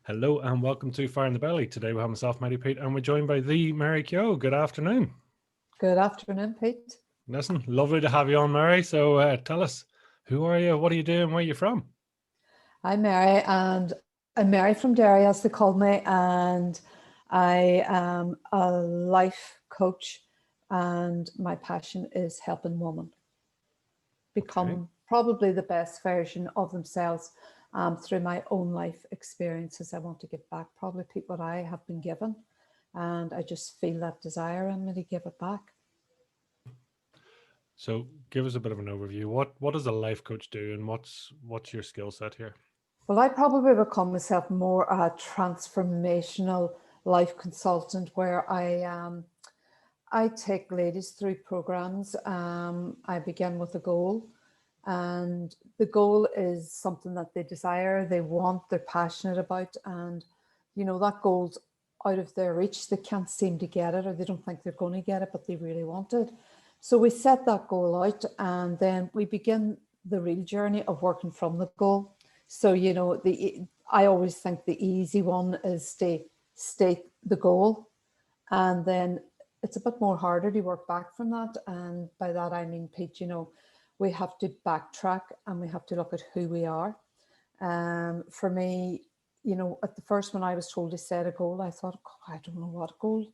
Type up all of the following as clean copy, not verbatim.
Hello and welcome to Fire in the Belly. Today we have myself, Matty Pete, and we're joined by the Mary Keogh. Good afternoon. Good afternoon, Pete. Listen, lovely to have you on, Mary. So tell us, who are you, what are you doing, where are you from? I'm Mary, and I'm Mary from Derry, as they call me, and I am a life coach, and my passion is helping women become probably the best version of themselves through my own life experiences. I want to give back probably what I have been given, and I just feel that desire in me to give it back. So give us a bit of an overview. What does a life coach do, and what's your skill set here? Well, I probably would call myself more a transformational life consultant, where I take ladies through programs. I begin with a goal, and the goal is something that they desire, they want, they're passionate about, and that goal's out of their reach. They can't seem to get it, or they don't think they're going to get it, but they really want it. So we set that goal out, and then we begin the real journey of working from the goal. So I always think the easy one is to state the goal, and then it's a bit more harder to work back from that. And by that I mean, Pete, we have to backtrack and we have to look at who we are. For me, at the first, when I was told to set a goal, I thought, God, I don't know what goal.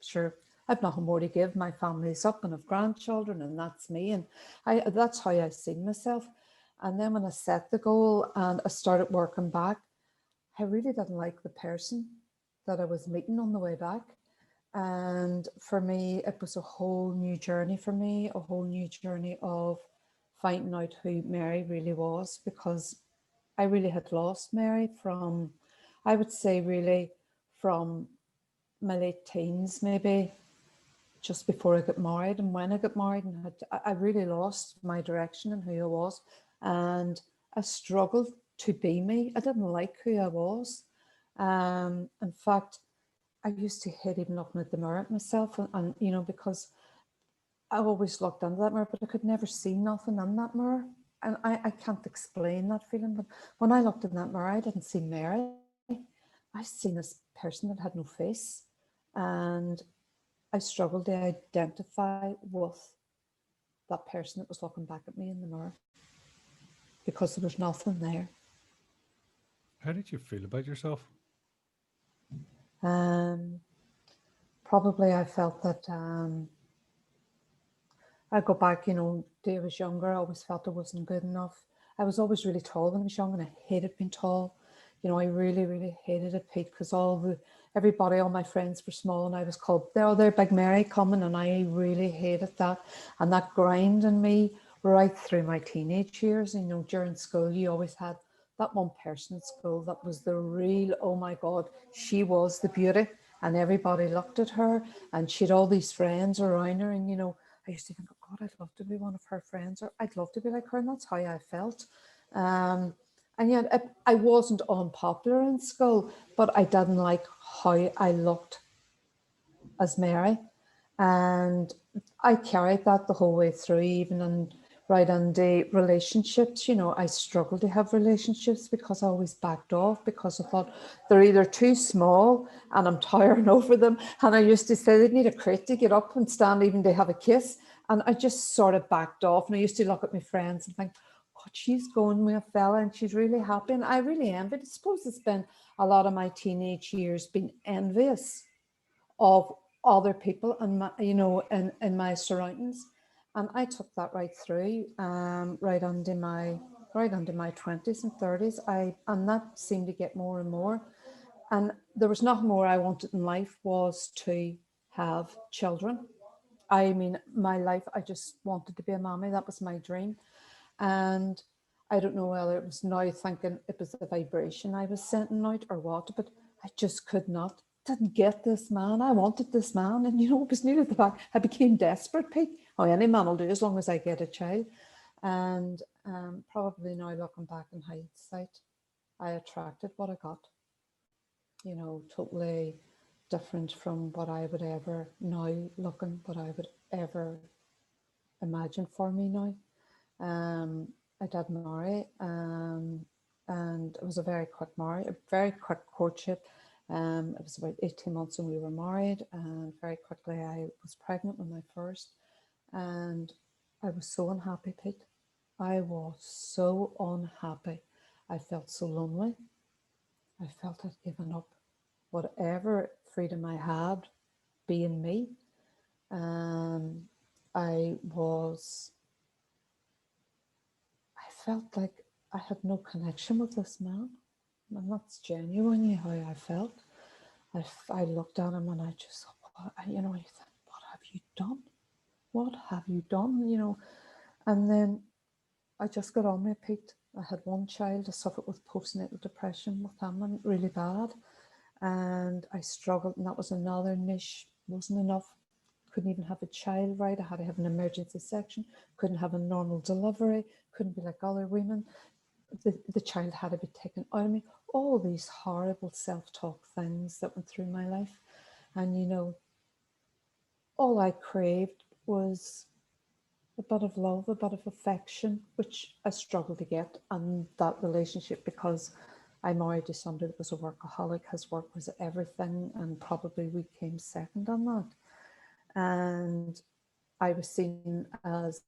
Sure, I've nothing more to give. My family's up and I've grandchildren, and that's me. And that's how I see myself. And then when I set the goal and I started working back, I really didn't like the person that I was meeting on the way back. And for me, it was a whole new journey for me, a whole new journey of finding out who Mary really was, because I really had lost Mary from, I would say, really from my late teens, maybe just before I got married. And when I got married, and I really lost my direction and who I was. And I struggled to be me. I didn't like who I was. In fact, I used to hate even looking at the mirror at myself, and because I always looked into that mirror, but I could never see nothing in that mirror. And I can't explain that feeling, but when I looked in that mirror, I didn't see Mary. I seen this person that had no face, and I struggled to identify with that person that was looking back at me in the mirror, because there was nothing there. How did you feel about yourself? Um, Probably I felt that I go back, day I was younger, I always felt I wasn't good enough. I was always really tall when I was young, and I hated being tall. I really, really hated it, Pete, because everybody, all my friends were small, and I was called, they're Big Mary coming, and I really hated that. And that grind in me right through my teenage years. During school, you always had that one person at school that was the real, oh my God, she was the beauty, and everybody looked at her, and she had all these friends around her, and I used to think, oh God, I'd love to be one of her friends, or I'd love to be like her, and that's how I felt. And yet I wasn't unpopular in school, but I didn't like how I looked as Mary. And I carried that the whole way through, even right into relationships. I struggled to have relationships because I always backed off, because I thought they're either too small and I'm towering over them. And I used to say they'd need a crate to get up and stand, even to have a kiss. And I just sort of backed off. And I used to look at my friends and think, God, she's going with a fella and she's really happy. And I really envied. I suppose it's been a lot of my teenage years being envious of other people and in my surroundings. And I took that right through, right under my 20s and 30s. And that seemed to get more and more. And there was nothing more I wanted in life was to have children. I mean, my life, I just wanted to be a mommy. That was my dream. And I don't know whether it was now thinking it was the vibration I was sending out or what, but I just could not, didn't get this man. I wanted this man. And it was nearly the back. I became desperate, Pete. Oh, any man will do as long as I get a child. And probably now looking back in hindsight, I attracted what I got. Totally different from what I would ever now looking, what I would ever imagine for me now. I did marry. and it was a very quick marriage, a very quick courtship. It was about 18 months and we were married, and very quickly I was pregnant with my first, and I was so unhappy, Pete. I was so unhappy. I felt so lonely. I felt I'd given up whatever freedom I had being me. I felt like I had no connection with this man. And that's genuinely how I felt. I looked at him and I just thought, you know, you think, what have you done? What have you done? You know, and then I just got on with it, Pete. I had one child. I suffered with postnatal depression with him, really bad. And I struggled, and that was another niche. Wasn't enough. Couldn't even have a child right. I had to have an emergency section. Couldn't have a normal delivery. Couldn't be like other women. The child had to be taken out of me. All these horrible self-talk things that went through my life. And, you know, all I craved was a bit of love, a bit of affection, which I struggled to get. And that relationship, because I married to somebody that was a workaholic, his work was everything, and probably we came second on that. And I was seen as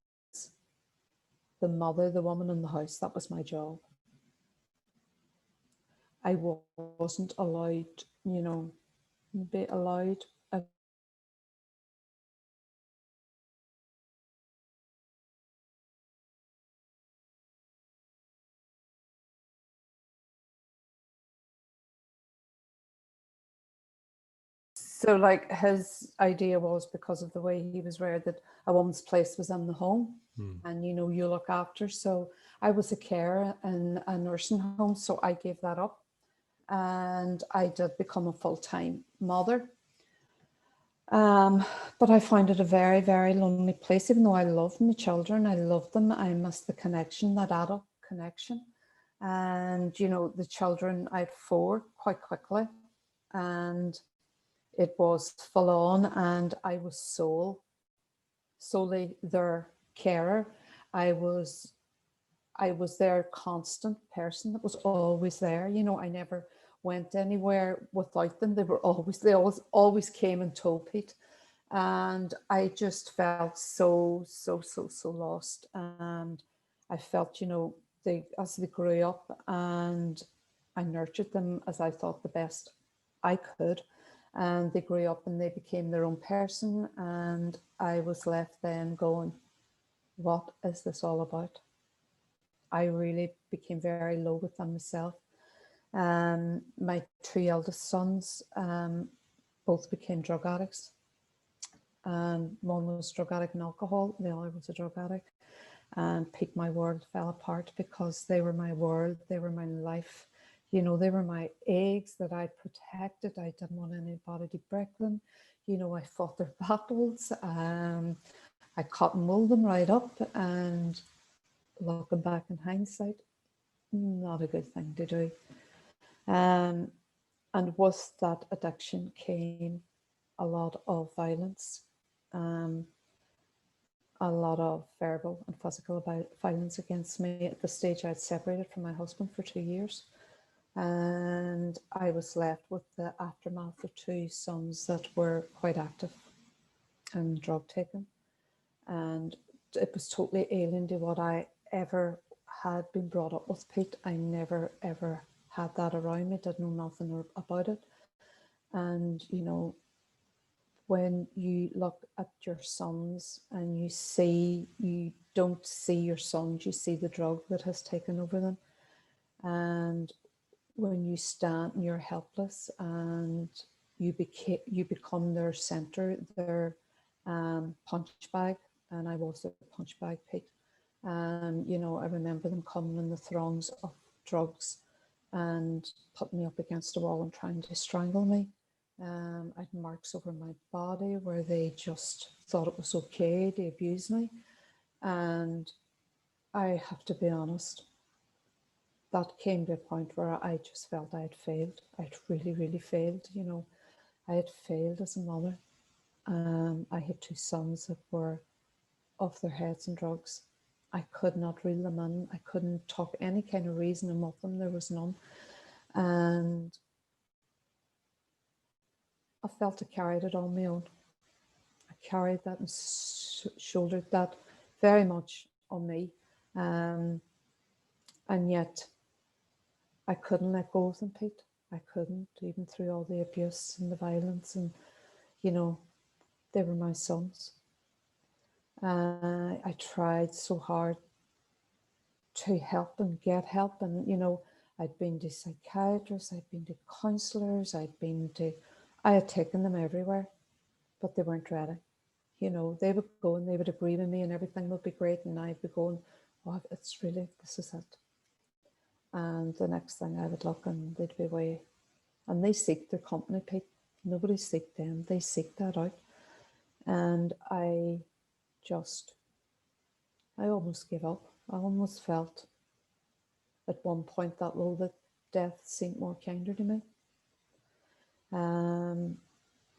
the mother, the woman in the house. That was my job. I wasn't allowed, you know, be allowed. So like his idea was, because of the way he was reared, that a woman's place was in the home, and, you know, you look after. So I was a carer in a nursing home, so I gave that up, and I did become a full-time mother. But I found it a very, very lonely place. Even though I loved my children, I loved them, I missed the connection, that adult connection. And, you know, the children, I had 4 quite quickly, and it was full on, and I was solely their carer. I was their constant person that was always there. You know, I never went anywhere without them. They always came and told Pete. And I just felt so lost. And I felt, you know, as they grew up, and I nurtured them as I thought the best I could. And they grew up and they became their own person. And I was left then going, what is this all about? I really became very low within myself. My 2 eldest sons both became drug addicts. One was drug addict in alcohol, the other was a drug addict. And Pete, my world fell apart, because they were my world, they were my life. You know, they were my eggs that I protected. I didn't want anybody to break them. You know, I fought their battles. I cut and mold them right up, and looking back in hindsight, not a good thing to do. And with that addiction came a lot of violence, a lot of verbal and physical violence against me. At the stage, I'd separated from my husband for 2 years, and I was left with the aftermath of 2 sons that were quite active and drug taking. And it was totally alien to what I ever had been brought up with, Pete. I never ever had that around me, didn't know nothing about it. And, you know, when you look at your sons and you don't see your sons, you see the drug that has taken over them. And when you stand and you're helpless, and you become their center, their punch bag. And I was a punch bag, Pete. And, you know, I remember them coming in the throngs of drugs and putting me up against the wall and trying to strangle me. I had marks over my body where they just thought it was okay to abuse me. And I have to be honest, that came to a point where I just felt I had failed. I'd really, really failed. You know, I had failed as a mother. I had 2 sons that were off their heads in drugs. I could not reel them in. I couldn't talk any kind of reasoning with them. There was none. And I felt I carried it on my own. I carried that and shouldered that very much on me. And yet I couldn't let go of them, Pete. I couldn't, even through all the abuse and the violence. And, you know, they were my sons. I tried so hard to help and get help. And, you know, I'd been to psychiatrists, I'd been to counselors, I had taken them everywhere, but they weren't ready. You know, they would go and they would agree with me and everything would be great. And I'd be going, oh, it's really, this is it. And the next thing I would look and they'd be away. And they seek their company, Pete. Nobody seek them. They seek that out. And I almost gave up. I almost felt at one point that low that death seemed more kinder to me.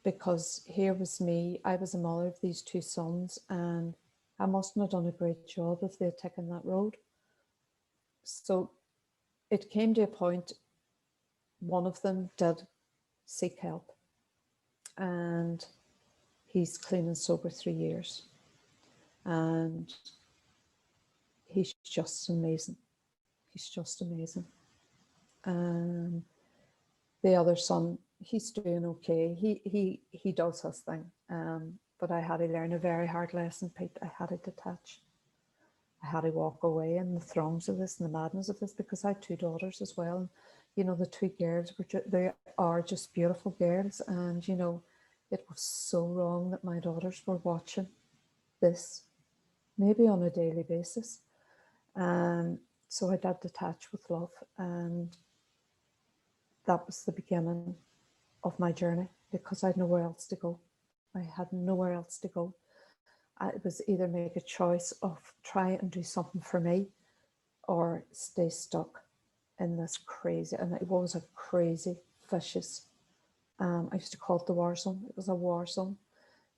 Because here was me, I was a mother of these two sons, and I mustn't have done a great job if they had taken that road. So it came to a point, one of them did seek help, and he's clean and sober 3 years. And he's just amazing. He's just amazing. And the other son, he's doing okay. He does his thing. But I had to learn a very hard lesson, Pete. I had to detach. I had to walk away in the throngs of this and the madness of this, because I had two daughters as well. And, you know, the two girls they are just beautiful girls. And, you know, it was so wrong that my daughters were watching this, maybe on a daily basis. So I did detach with love, and that was the beginning of my journey, because I had nowhere else to go. I had nowhere else to go. It was either make a choice of try and do something for me, or stay stuck in this crazy, and it was a crazy, vicious, I used to call it the war zone. It was a war zone.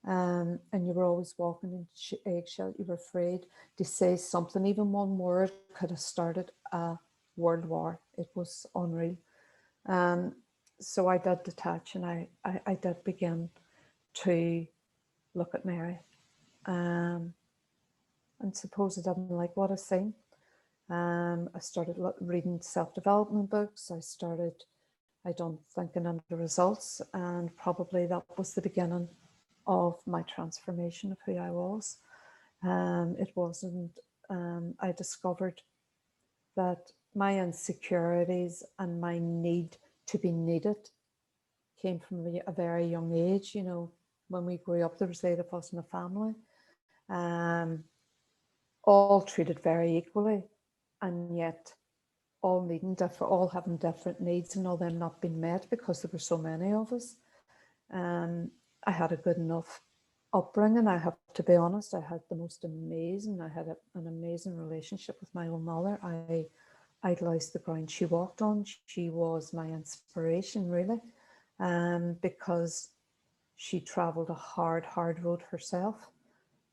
And you were always walking in eggshell. You were afraid to say something. Even one word could have started a world war. It was unreal. So I did detach, and I did begin to look at Mary. And suppose I didn't like what I seen. I started reading self-development books. I done thinking under results, and probably that was the beginning of my transformation of who I was. It wasn't, I discovered that my insecurities and my need to be needed came from a very young age. You know, when we grew up, there was 8 of us in a family, all treated very equally, and yet all needing different, all having different needs, and all them not being met because there were so many of us. I had a good enough upbringing. I have to be honest, I had an amazing relationship with my own mother. I idolized the ground she walked on. She was my inspiration, really, because she traveled a hard road herself,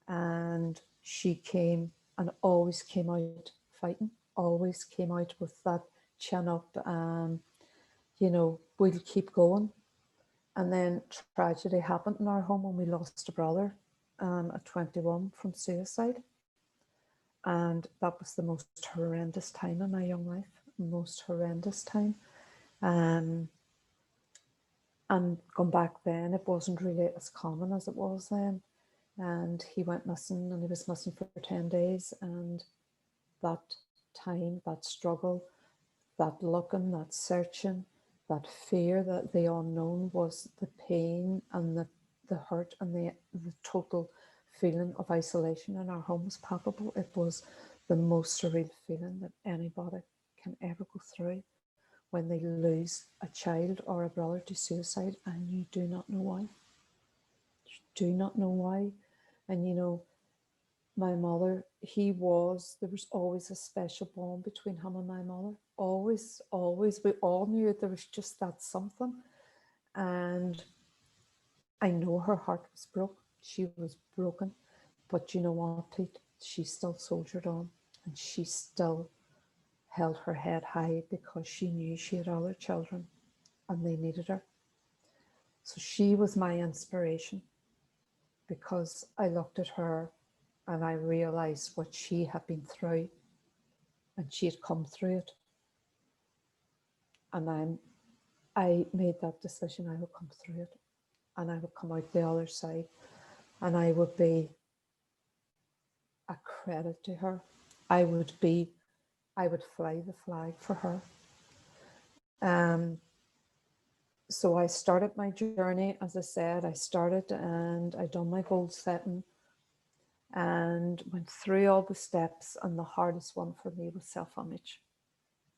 and she came and always came out fighting, always came out with that chin up, you know, we'll keep going. And then tragedy happened in our home when we lost a brother at 21 from suicide. And that was the most horrendous time in my young life, most horrendous time. And going back then, it wasn't really as common as it was then. And he went missing, and he was missing for 10 days. And that time, that struggle, that looking, that searching, that fear, that the unknown, was the pain and the hurt and the total feeling of isolation in our home was palpable. It was the most surreal feeling that anybody can ever go through when they lose a child or a brother to suicide, and you do not know why. You do not know why. And you know, my mother, there was always a special bond between him and my mother. Always. We all knew there was just that something. And I know her heart was broke. She was broken. But you know what, Pete? she still soldiered on, and she still held her head high because she knew she had other children and they needed her. So she was my inspiration, because I looked at her and I realized what she had been through, and she had come through it. And I made that decision. I would come through it, and I would come out the other side, and I would be a credit to her. I would fly the flag for her. So I started my journey. As I said, I started and I done my goal setting and went through all the steps, and the hardest one for me was self-image.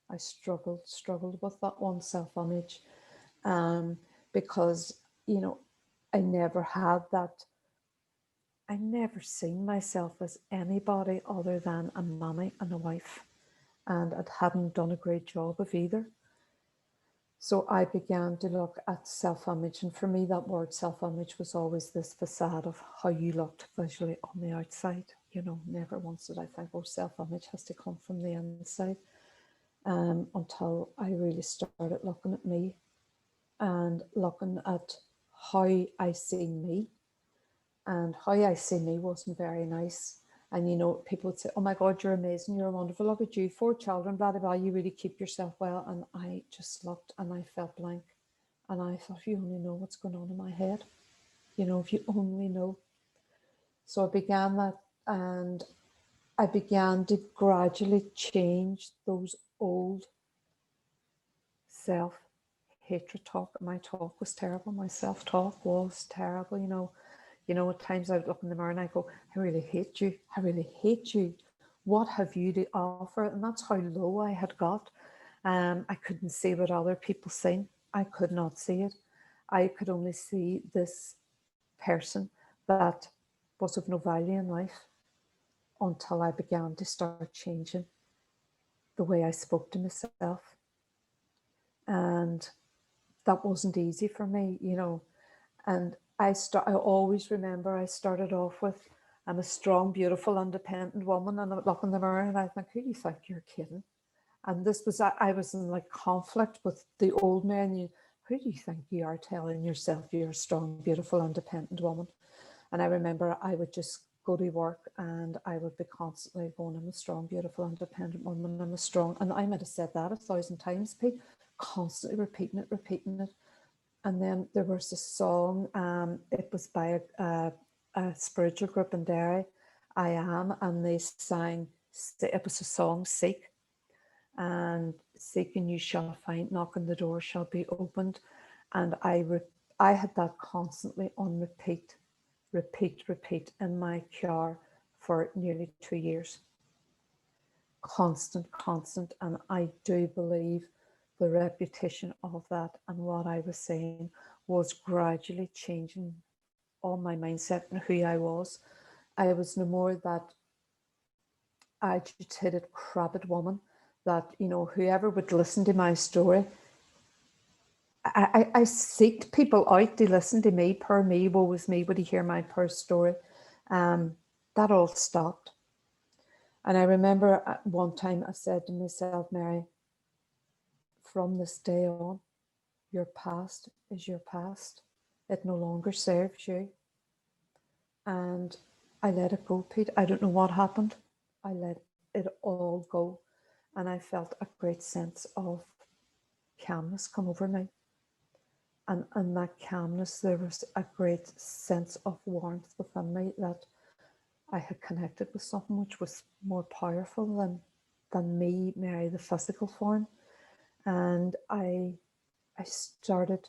I struggled with that one, self-image, because, you know, I never had that. I never seen myself as anybody other than a mummy and a wife, and I hadn't done a great job of either. So I began to look at self-image, and for me that word self-image was always this facade of how you looked visually on the outside. You know, never once did I think, oh, self-image has to come from the inside, until I really started looking at me and looking at how I see me. And how I see me wasn't very nice. And, you know, people would say, oh my God, you're amazing, you're wonderful, look at you, 4 children, blah, blah, blah, you really keep yourself well. And I just looked and I felt blank. And I thought, if you only know what's going on in my head, you know, if you only know. So I began that, and I began to gradually change those old self-hatred talk. My talk was terrible. My self-talk was terrible, you know. You know, at times I would look in the mirror and I go, I really hate you. I really hate you. What have you to offer? And that's how low I had got. I couldn't see what other people seen. I could not see it. I could only see this person that was of no value in life, until I began to start changing the way I spoke to myself. And that wasn't easy for me, you know. And I always remember I started off with, I'm a strong, beautiful, independent woman. And I would look in the mirror and I think, who do you think you're kidding? And this was, I was in like conflict with the old man. Who do you think you are, telling yourself you're a strong, beautiful, independent woman? And I remember I would just go to work and I would be constantly going, I'm a strong, beautiful, independent woman. I'm a strong, and I might have said that 1,000 times, Pete, constantly repeating it. And then there was a song, it was by a spiritual group in Derry, I Am, and they sang, it was a song, Seek, and seek and you shall find, knock on the door shall be opened. And I had that constantly on repeat in my car for nearly 2 years. Constant. And I do believe the repetition of that and what I was saying was gradually changing all my mindset and who I was. I was no more that agitated, crabbed woman that, you know, whoever would listen to my story, I seeked people out to listen to me, per me, woe was me, would he hear my per story. That all stopped. And I remember at one time I said to myself, Mary, from this day on, your past is your past. It no longer serves you. And I let it go, Pete. I don't know what happened. I let it all go. And I felt a great sense of calmness come over me. And in that calmness, there was a great sense of warmth within me, that I had connected with something which was more powerful than me, Mary, the physical form. And I started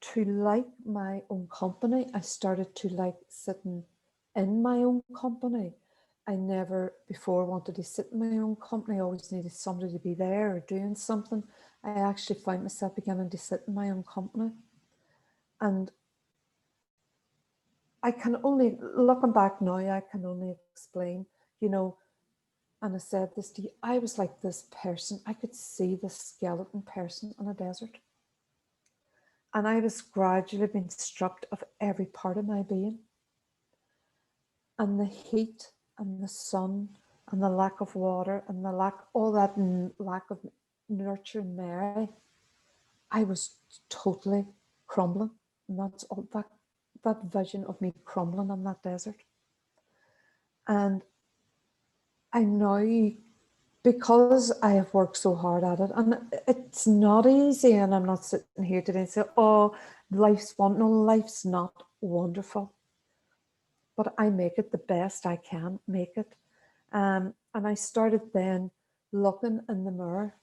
to like my own company. I started to like sitting in my own company. I never before wanted to sit in my own company. I always needed somebody to be there or doing something. I actually found myself beginning to sit in my own company. And I can only, looking back now, I can only explain, you know, and I said this to you, I was like this person. I could see this skeleton person in a desert. And I was gradually being stripped of every part of my being. and the heat and the sun and the lack of water and the lack, all that lack of nurture in Mary, I was totally crumbling. And that's all that vision of me crumbling in that desert. And I know, because I have worked so hard at it, and it's not easy, and I'm not sitting here today and say, oh, life's not wonderful. But I make it the best I can make it. And I started then looking in the mirror.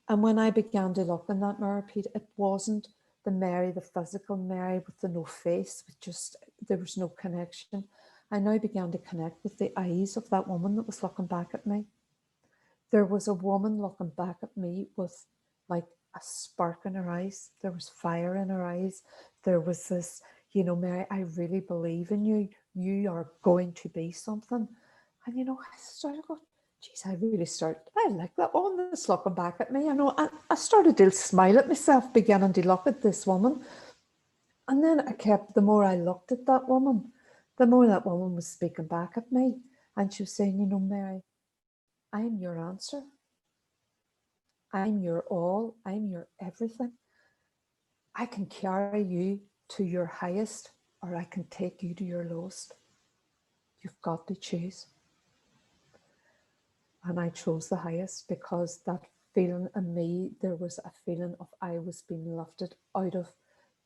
And when I began to look in that mirror, Pete, it wasn't the Mary, the physical Mary with the no face, with just, there was no connection. I now began to connect with the eyes of that woman that was looking back at me. There was a woman looking back at me with like a spark in her eyes. There was fire in her eyes. There was this, you know, Mary, I really believe in you. You are going to be something. And, you know, I started going, geez, I like that one that's looking back at me. I know, I started to smile at myself, beginning to look at this woman. And then the more I looked at that woman, the more that woman was speaking back at me. And she was saying, you know, Mary, I'm your answer. I'm your all. I'm your everything. I can carry you to your highest, or I can take you to your lowest. You've got to choose. And I chose the highest, because that feeling in me, there was a feeling of I was being lifted out of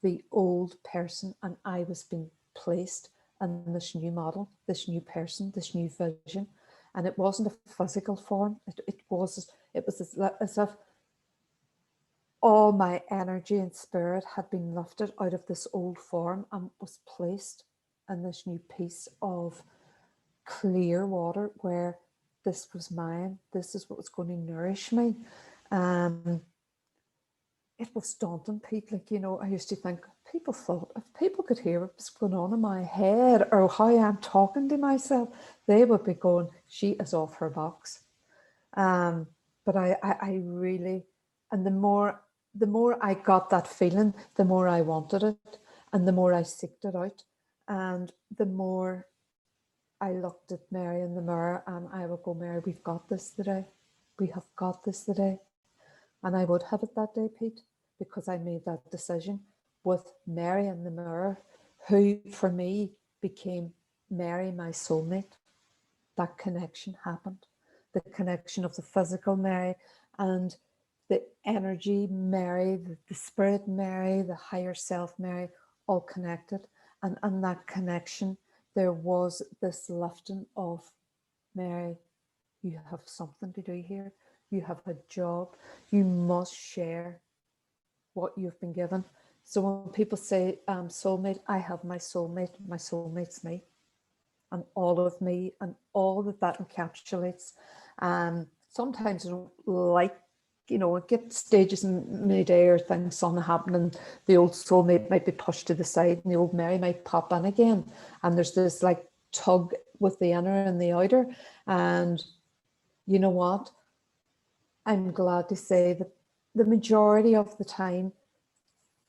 the old person, and I was being placed in this new model, this new person, this new vision. And it wasn't a physical form. It was as if all my energy and spirit had been lifted out of this old form and was placed in this new piece of clear water, where this was mine. This is what was going to nourish me. It was daunting, Pete. Like, you know, I used to think, people thought, if people could hear what was going on in my head or how I'm talking to myself, they would be going, she is off her box. But I really, and the more I got that feeling, the more I wanted it, and the more I seeked it out, and the more I looked at Mary in the mirror, and I would go, Mary, we've got this today. We have got this today. And I would have it that day, Pete, because I made that decision with Mary in the mirror, who for me became Mary, my soulmate. That connection happened. The connection of the physical Mary and the energy Mary, the spirit Mary, the higher self Mary, all connected. And in that connection, there was this lifting of, Mary, you have something to do here. You have a job. You must share what you've been given. So when people say soulmate, I have my soulmate. My soulmate's me, and all of me, and all that encapsulates. Sometimes I don't like, you know, get stages in midday or things, something happening, the old soulmate might be pushed to the side and the old Mary might pop in again. And there's this like tug with the inner and the outer. And you know what? I'm glad to say that the majority of the time,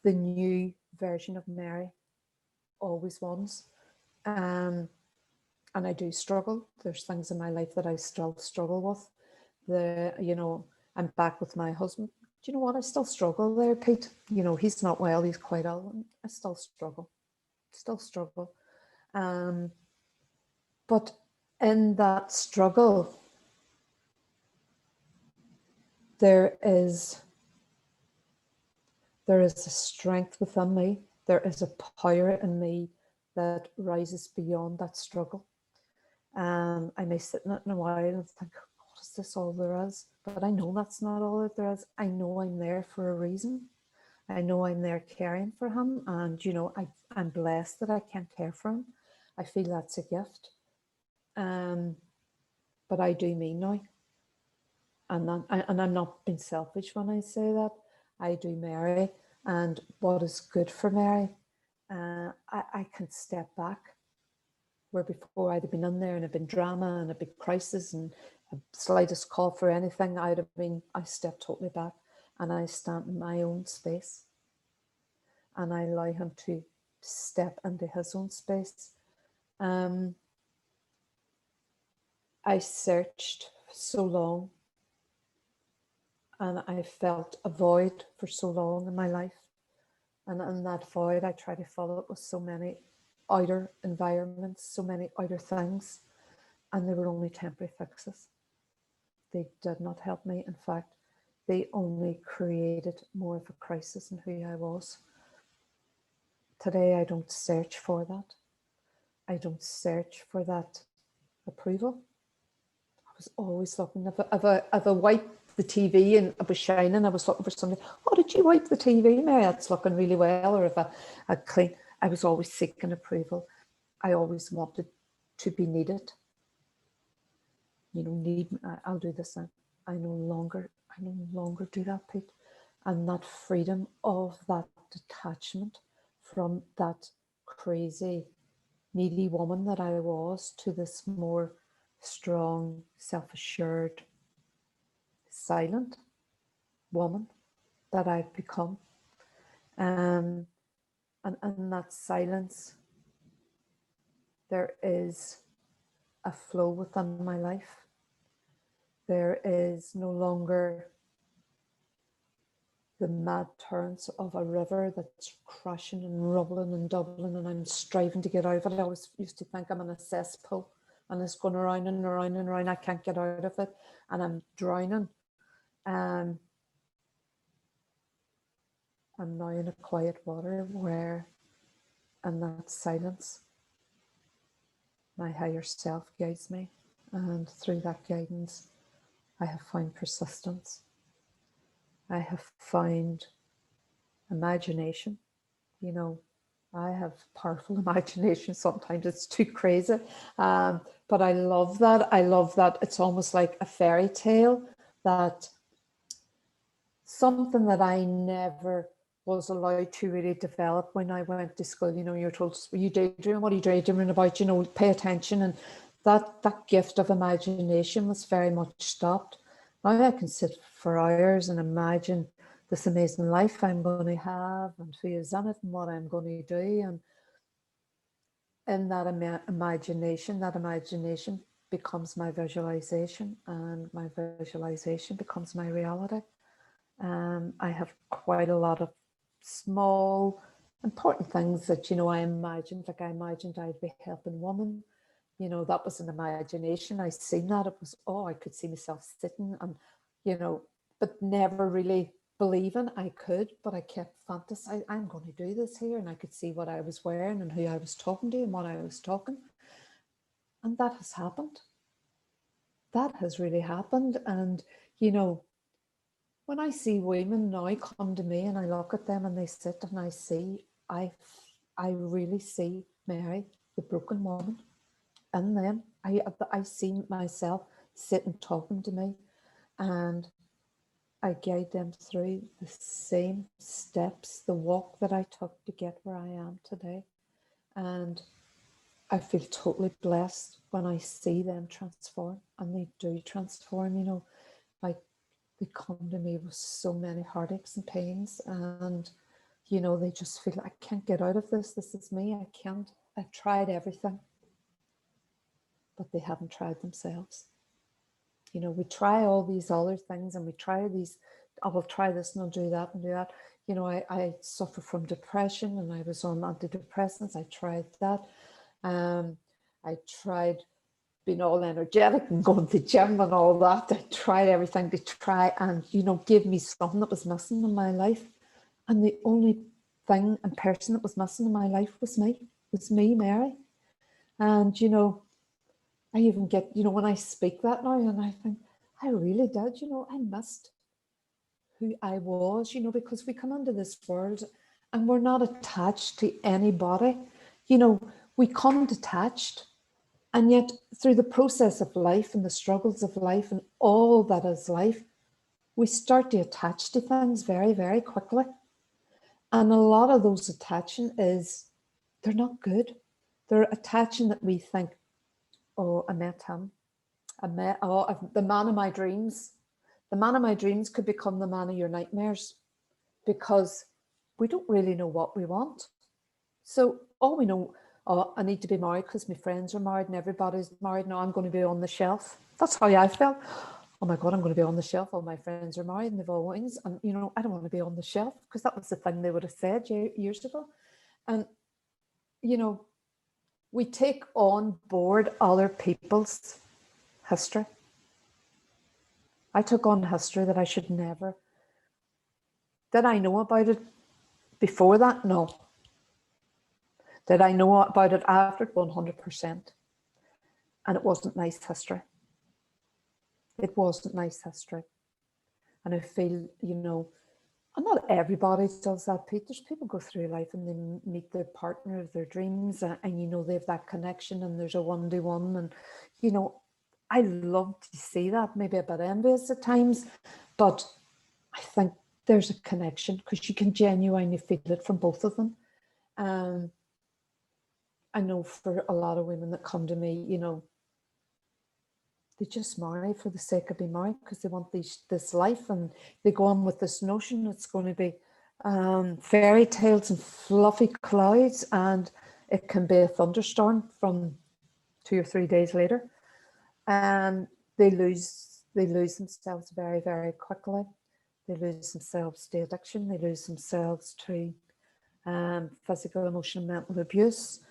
the new version of Mary always wins. And I do struggle. There's things in my life that I still struggle with. You know, I'm back with my husband. Do you know what? I still struggle there, Pete. You know, he's not well. He's quite ill. I still struggle. But in that struggle, there is a strength within me. There is a power in me that rises beyond that struggle. I may sit in it in a while and think, what is this all there is? But I know that's not all that there is. I know I'm there for a reason. I know I'm there caring for him. And, you know, I'm blessed that I can care for him. I feel that's a gift. But I do mean now. And I'm not being selfish when I say that. I do Mary, and what is good for Mary, I can step back, where before I'd have been in there and it'd been drama and a big crisis and a slightest call for anything, I stepped totally back, and I stand in my own space, and I allow him to step into his own space. I searched so long, and I felt a void for so long in my life. And in that void, I tried to fill it with so many outer environments, so many outer things, and they were only temporary fixes. They did not help me. In fact, they only created more of a crisis in who I was. Today, I don't search for that. I don't search for that approval. I was always looking. If I wiped the TV and it was shining, I was looking for something. Oh, did you wipe the TV, Mary? It's looking really well. Or if I clean, I was always seeking approval. I always wanted to be needed. Need. I'll do this now. I no longer do that, Pete. And that freedom of that detachment from that crazy, needy woman that I was to this more strong, self-assured, silent woman that I've become. And in that silence, there is a flow within my life. There is no longer the mad torrents of a river that's crashing and rumbling and doubling, and I'm striving to get out of it. I always used to think I'm in a cesspool and it's going around and around and around. I can't get out of it and I'm drowning. I'm now in a quiet water where, in that silence, my higher self guides me. And through that guidance, I have found persistence. I have found imagination. I have powerful imagination. Sometimes it's too crazy. But I love that. I love that it's almost like a fairy tale, that something that I never was allowed to really develop when I went to school. You're told, you daydream, what are you daydreaming about? Pay attention. And that gift of imagination was very much stopped. Now I can sit for hours and imagine this amazing life I'm going to have and who is in it and what I'm going to do. And in that imagination becomes my visualization, and my visualization becomes my reality. I have quite a lot of small, important things that, I imagined. Like, I imagined I'd be helping women. That was an imagination. I seen that. It was, I could see myself sitting and, but never really believing I could. But I kept fantasizing, I'm going to do this here. And I could see what I was wearing and who I was talking to and what I was talking. And that has happened. That has really happened. And, when I see women now come to me and I look at them and they sit and I really see Mary, the broken woman, in them. I see myself sitting talking to me, and I guide them through the same steps, the walk that I took to get where I am today. And I feel totally blessed when I see them transform, and they do transform. Like, they come to me with so many heartaches and pains, and they just feel, I can't get out of this. This is me. I can't. I've tried everything, but they haven't tried themselves. We try all these other things, and we try these. I will try this and I'll do that and do that. I suffer from depression, and I was on antidepressants. I tried that. I tried being all energetic and going to the gym and all that. I tried everything to try and, give me something that was missing in my life. And the only thing and person that was missing in my life was me, Mary. And, I even get, when I speak that now, and I think, I really did, I missed who I was, because we come into this world and we're not attached to anybody. We come detached. And yet, through the process of life and the struggles of life and all that is life, we start to attach to things very, very quickly. And a lot of those attaching they're not good. They're attaching that we think, I met him. The man of my dreams. The man of my dreams could become the man of your nightmares, because we don't really know what we want. So all we know, oh, I need to be married because my friends are married and everybody's married. Now I'm going to be on the shelf. That's how I felt. Oh my God, I'm going to be on the shelf. All my friends are married and they've all wings. And, you know, I don't want to be on the shelf because that was the thing they would have said years ago. And, you know, we take on board other people's history. I took on history that I should never. Did I know about it before that? No. Did I know about it after? 100%. And it wasn't nice history. It wasn't nice history. And I feel, you know, and not everybody does that, Pete. There's people go through life and they meet their partner of their dreams and, you know, they have that connection and there's a one-to-one. And, you know, I love to see that, maybe a bit envious at times, but I think there's a connection because you can genuinely feel it from both of them. I know for a lot of women that come to me, you know, they just marry for the sake of being married because they want this life, and they go on with this notion it's going to be fairy tales and fluffy clouds, and it can be a thunderstorm from 2 or 3 days later, and they lose themselves very, very quickly. They lose themselves to addiction. They lose themselves to physical, emotional, mental abuse.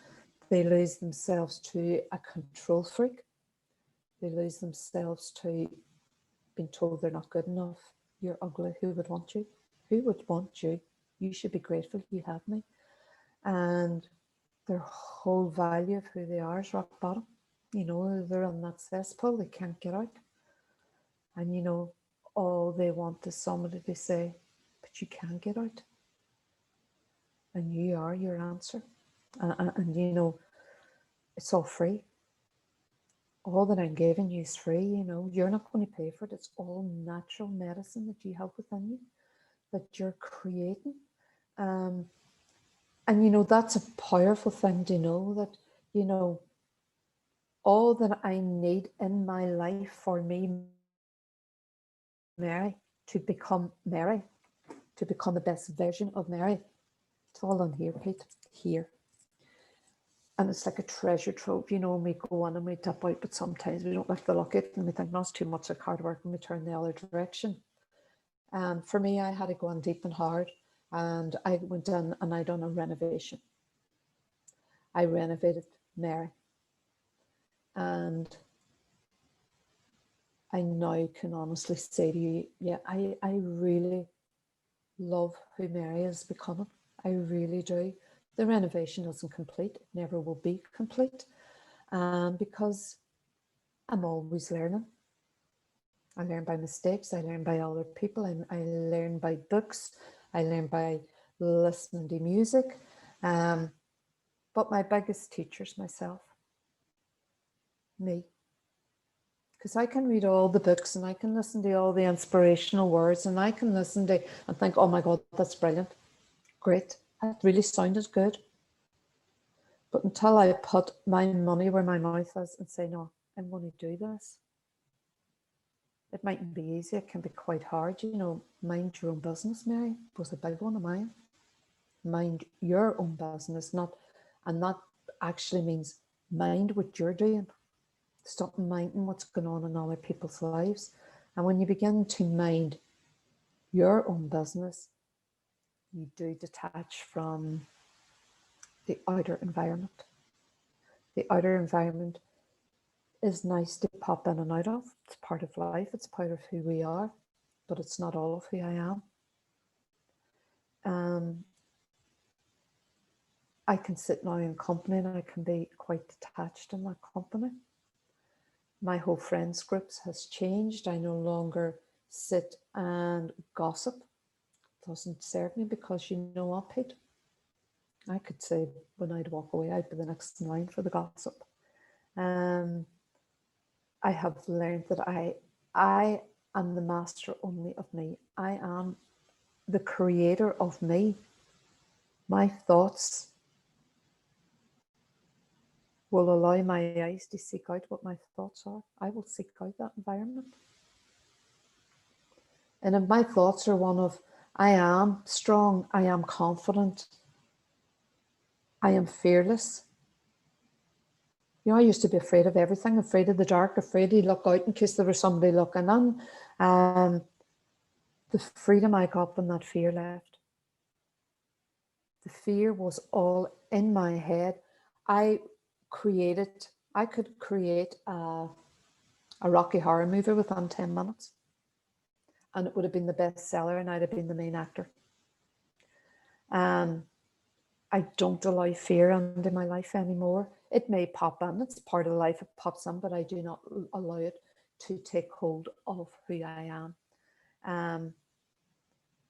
They lose themselves to a control freak. They lose themselves to being told they're not good enough. You're ugly. Who would want you? Who would want you? You should be grateful you have me. And their whole value of who they are is rock bottom. You know, they're in that cesspool. They can't get out. And, you know, all they want is somebody to say, but you can get out. And you are your answer. And you know, it's all free. All that I'm giving you is free, you know, you're not going to pay for it. It's all natural medicine that you have within you, that you're creating. And, you know, that's a powerful thing to know that, you know, all that I need in my life for me, Mary, to become Mary, to become the best version of Mary, it's all in here, Pete, here. And it's like a treasure trove, you know, and we go on and we dip out, but sometimes we don't like the look at it and we think, no, it's too much like hard work, and we turn the other direction. And for me, I had to go on deep and hard, and I went in and I done a renovation. I renovated Mary. And I now can honestly say to you, yeah, I really love who Mary is becoming. I really do. The renovation isn't complete. It never will be complete, because I'm always learning. I learn by mistakes. I learn by other people. I learn by books. I learn by listening to music. But my biggest teacher is myself, me. Because I can read all the books and I can listen to all the inspirational words and I can listen to and think, oh my God, that's brilliant. Great. That really sounded good. But until I put my money where my mouth is and say, no, I'm going to do this. It mightn't be easy. It can be quite hard. You know, mind your own business, Mary, was a big one of mine. Mind your own business, and that actually means mind what you're doing. Stop minding what's going on in other people's lives. And when you begin to mind your own business, you do detach from the outer environment. The outer environment is nice to pop in and out of. It's part of life. It's part of who we are, but it's not all of who I am. I can sit now in company and I can be quite detached in that company. My whole friends groups has changed. I no longer sit and gossip. It doesn't serve me, because you know what, Pete? I could say when I'd walk away, I'd be the next in line for the gossip. I have learned that I am the master only of me. I am the creator of me. My thoughts will allow my eyes to seek out what my thoughts are. I will seek out that environment. And if my thoughts are one of, I am strong, I am confident, I am fearless, You know, I used to be afraid of everything, afraid of the dark, afraid to look out in case there was somebody looking in. The freedom I got when that fear left. The fear was all in my head. I could create a Rocky Horror movie within 10 minutes. And it would have been the bestseller and I'd have been the main actor. I don't allow fear into my life anymore. It may pop in, it's part of life, it pops in, but I do not allow it to take hold of who I am.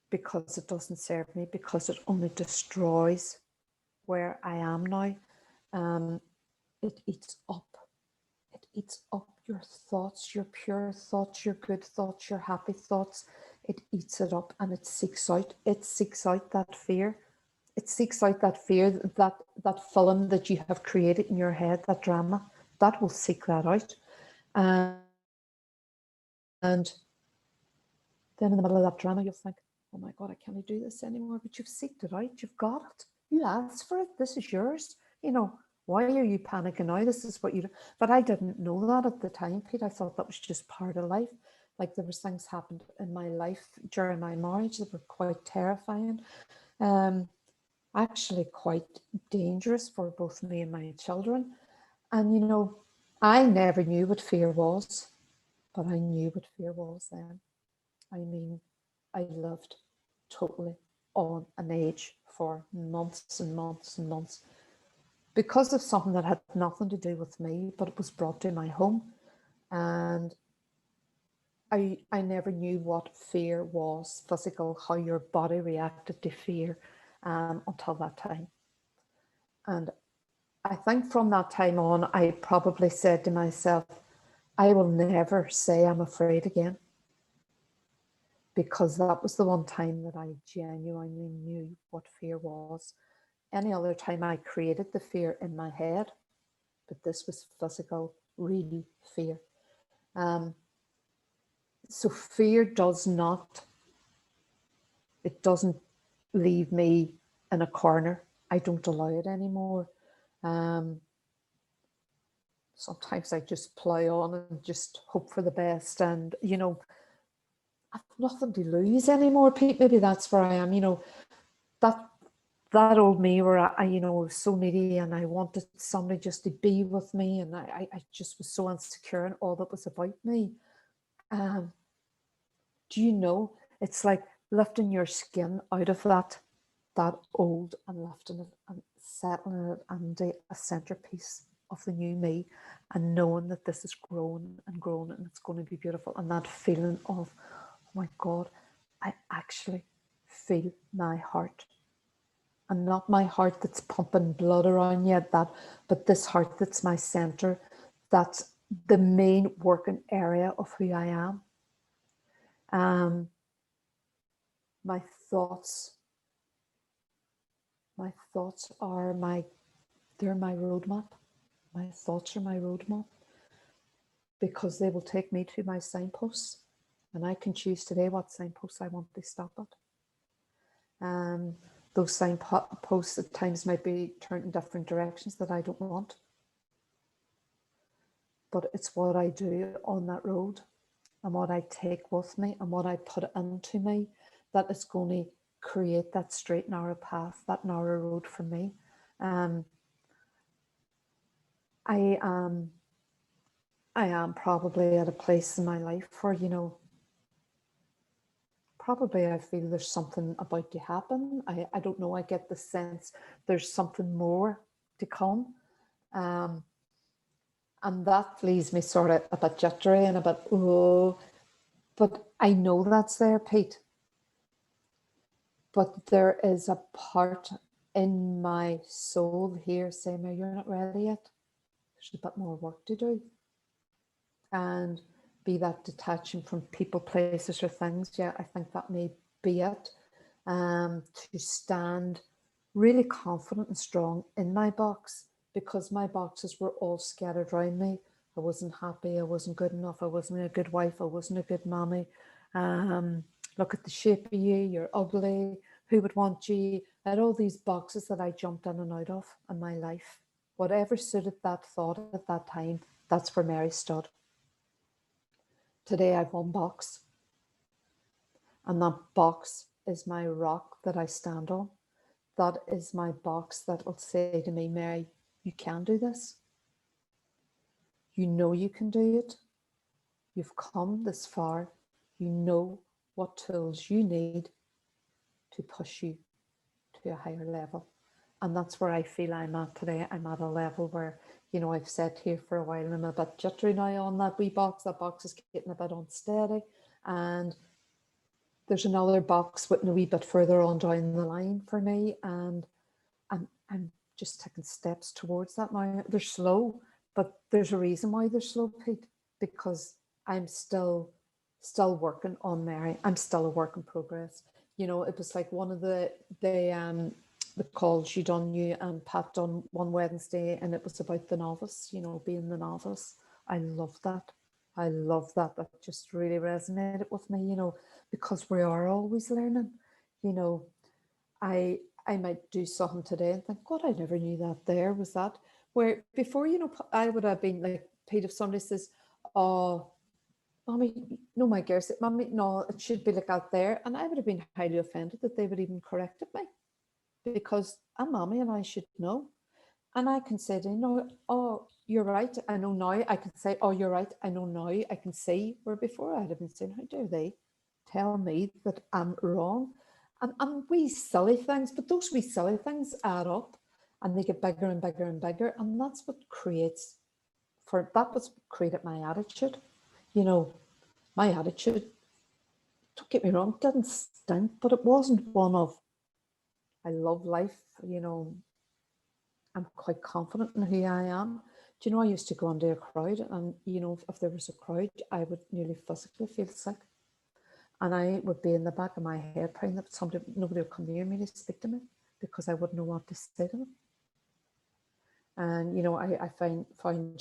Because it doesn't serve me, because it only destroys where I am now. It eats up. It eats up your thoughts, your pure thoughts, your good thoughts, your happy thoughts. It eats it up and it seeks out that fear. It seeks out that fear, that film that you have created in your head, that drama, that will seek that out. And then in the middle of that drama, you'll think, oh my God, I can't do this anymore. But you've seeked it out, you've got it. You asked for it, this is yours. You know, why are you panicking now? This is what you do. But I didn't know that at the time, Pete. I thought that was just part of life. Like there was things happened in my life during my marriage that were quite terrifying. Actually quite dangerous for both me and my children. And you know, I never knew what fear was, but I knew what fear was then. I mean, I lived totally on an edge for months and months and months because of something that had nothing to do with me, but it was brought to my home. And I never knew what fear was, physical, how your body reacted to fear until that time. And I think from that time on, I probably said to myself, I will never say I'm afraid again. Because that was the one time that I genuinely knew what fear was. Any other time I created the fear in my head, but this was physical, real fear. So fear doesn't leave me in a corner. I don't allow it anymore. Sometimes I just plow on and just hope for the best. And, you know, I've nothing to lose anymore, Pete. Maybe that's where I am, you know, that old me where I you know, was so needy and I wanted somebody just to be with me. And I just was so insecure in all that was about me. Do you know, it's like lifting your skin out of that old and lifting it and settling it into a centerpiece of the new me and knowing that this is growing and growing and it's going to be beautiful. And that feeling of, oh my God, I actually feel my heart. And not my heart that's pumping blood around yet, but this heart that's my center, that's the main working area of who I am. My thoughts are they're my roadmap. My thoughts are my roadmap because they will take me to my signposts, and I can choose today what signposts I want to stop at. Those signposts at times might be turned in different directions that I don't want, but it's what I do on that road and what I take with me and what I put into me that is going to create that straight narrow path, that narrow road for me. I am probably at a place in my life where, you know, probably I feel there's something about to happen. I don't know, I get the sense there's something more to come. And that leaves me sort of a bit jittery and a bit, oh, but I know that's there, Pete. But there is a part in my soul here saying, no, you're not ready yet. There's a bit more work to do. And be that detaching from people, places, or things. Yeah, I think that may be it. To stand really confident and strong in my box, because my boxes were all scattered around me. I wasn't happy. I wasn't good enough. I wasn't a good wife. I wasn't a good mommy. Look at the shape of you. You're ugly. Who would want you? I had all these boxes that I jumped in and out of in my life. Whatever suited that thought at that time, that's where Mary stood. Today I've one box, and that box is my rock that I stand on. That is my box that will say to me, Mary, you can do this. You know you can do it. You've come this far. You know what tools you need to push you to a higher level. And that's where I feel I'm at today. I'm at a level where, you know, I've sat here for a while and I'm a bit jittery now on that wee box. That box is getting a bit unsteady. And there's another box with a wee bit further on down the line for me. And I'm just taking steps towards that now. They're slow, but there's a reason why they're slow, Pete, because I'm still working on Mary. I'm still a work in progress. You know, it was like one of the calls you done, you and Pat done one Wednesday, and it was about the novice, you know, being the novice. I love that. I love that. That just really resonated with me, you know, because we are always learning. You know, I might do something today and think, God, I never knew that there was that. Where before, you know, I would have been like, Pete, if somebody says, oh, Mommy, no, my girl said, Mommy, no, it should be like out there. And I would have been highly offended that they would even corrected me, because I'm Mommy and I should know. And I can say to you know, oh, you're right. I know now. I can say, oh, you're right. I know now. I can see where before I'd have been saying, how dare they tell me that I'm wrong? And wee silly things, but those wee silly things add up and they get bigger and bigger and bigger. And that's what was created my attitude. You know, my attitude, don't get me wrong, didn't stink, but it wasn't one of, I love life, you know, I'm quite confident in who I am. Do you know, I used to go into a crowd and, you know, if there was a crowd, I would nearly physically feel sick. And I would be in the back of my head praying that nobody would come near me to speak to me, because I wouldn't know what to say to them. And, you know, I found,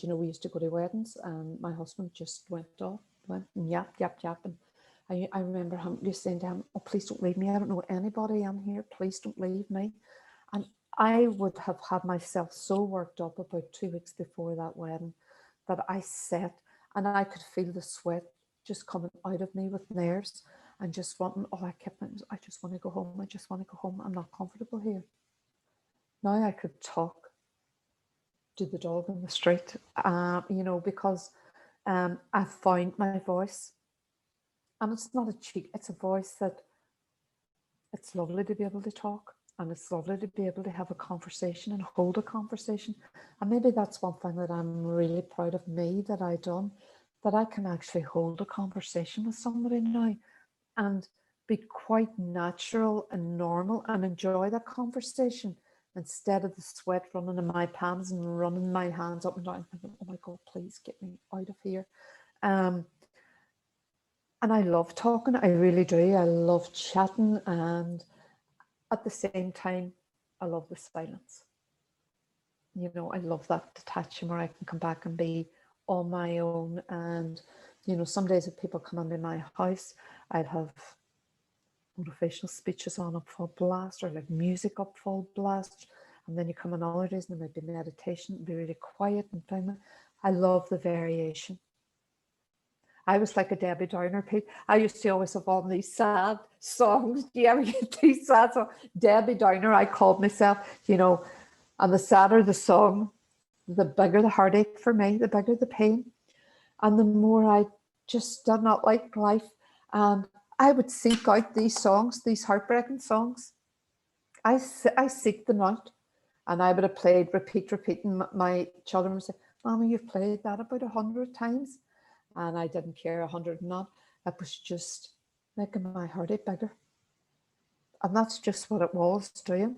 you know, we used to go to weddings and my husband just went and yap. And I remember him just saying to him, oh, please don't leave me. I don't know anybody. I'm here. Please don't leave me. And I would have had myself so worked up about 2 weeks before that wedding that I sat and I could feel the sweat just coming out of me with nerves and just wanting, I just want to go home. I just want to go home. I'm not comfortable here. Now I could talk to the dog in the street, you know, because I've found my voice. And it's not a cheek, it's a voice that it's lovely to be able to talk. And it's lovely to be able to have a conversation and hold a conversation. And maybe that's one thing that I'm really proud of me that I done, that I can actually hold a conversation with somebody now and be quite natural and normal and enjoy that conversation instead of the sweat running in my palms and running my hands up and down thinking, oh my God, please get me out of here. And I love talking, I really do. I love chatting, and at the same time, I love the silence. You know, I love that detaching where I can come back and be on my own. And, you know, some days if people come into my house, I'd have motivational speeches on up full blast, or like music up full blast. And then you come on other days and there might be meditation, be really quiet and time. I love the variation. I was like a Debbie Downer, Pete. I used to always have all these sad songs. Do you ever get these sad songs? Debbie Downer, I called myself, you know, and the sadder the song, the bigger the heartache for me, the bigger the pain. And the more I just did not like life. And I would seek out these songs, these heartbreaking songs. I seek them out. And I would have played, repeating. My children would say, Mommy, you've played that about 100 times. And I didn't care 100 or not. It was just making my heartache bigger. And that's just what it was doing.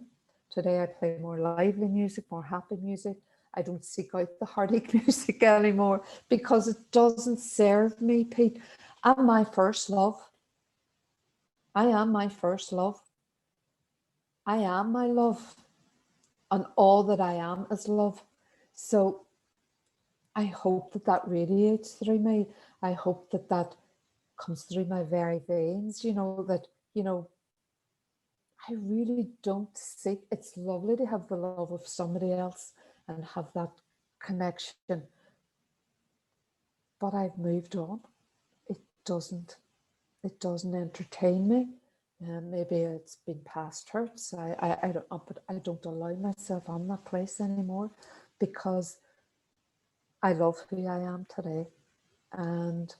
Today I play more lively music, more happy music. I don't seek out the heartache music anymore because it doesn't serve me, Pete. I'm my first love. I am my first love. I am my love. And all that I am is love. So I hope that that radiates through me. I hope that that comes through my very veins, you know, that, you know, I really don't seek. It's lovely to have the love of somebody else and have that connection. But I've moved on. It doesn't entertain me. Maybe it's been past hurts. But I don't allow myself on that place anymore, because I love who I am today, and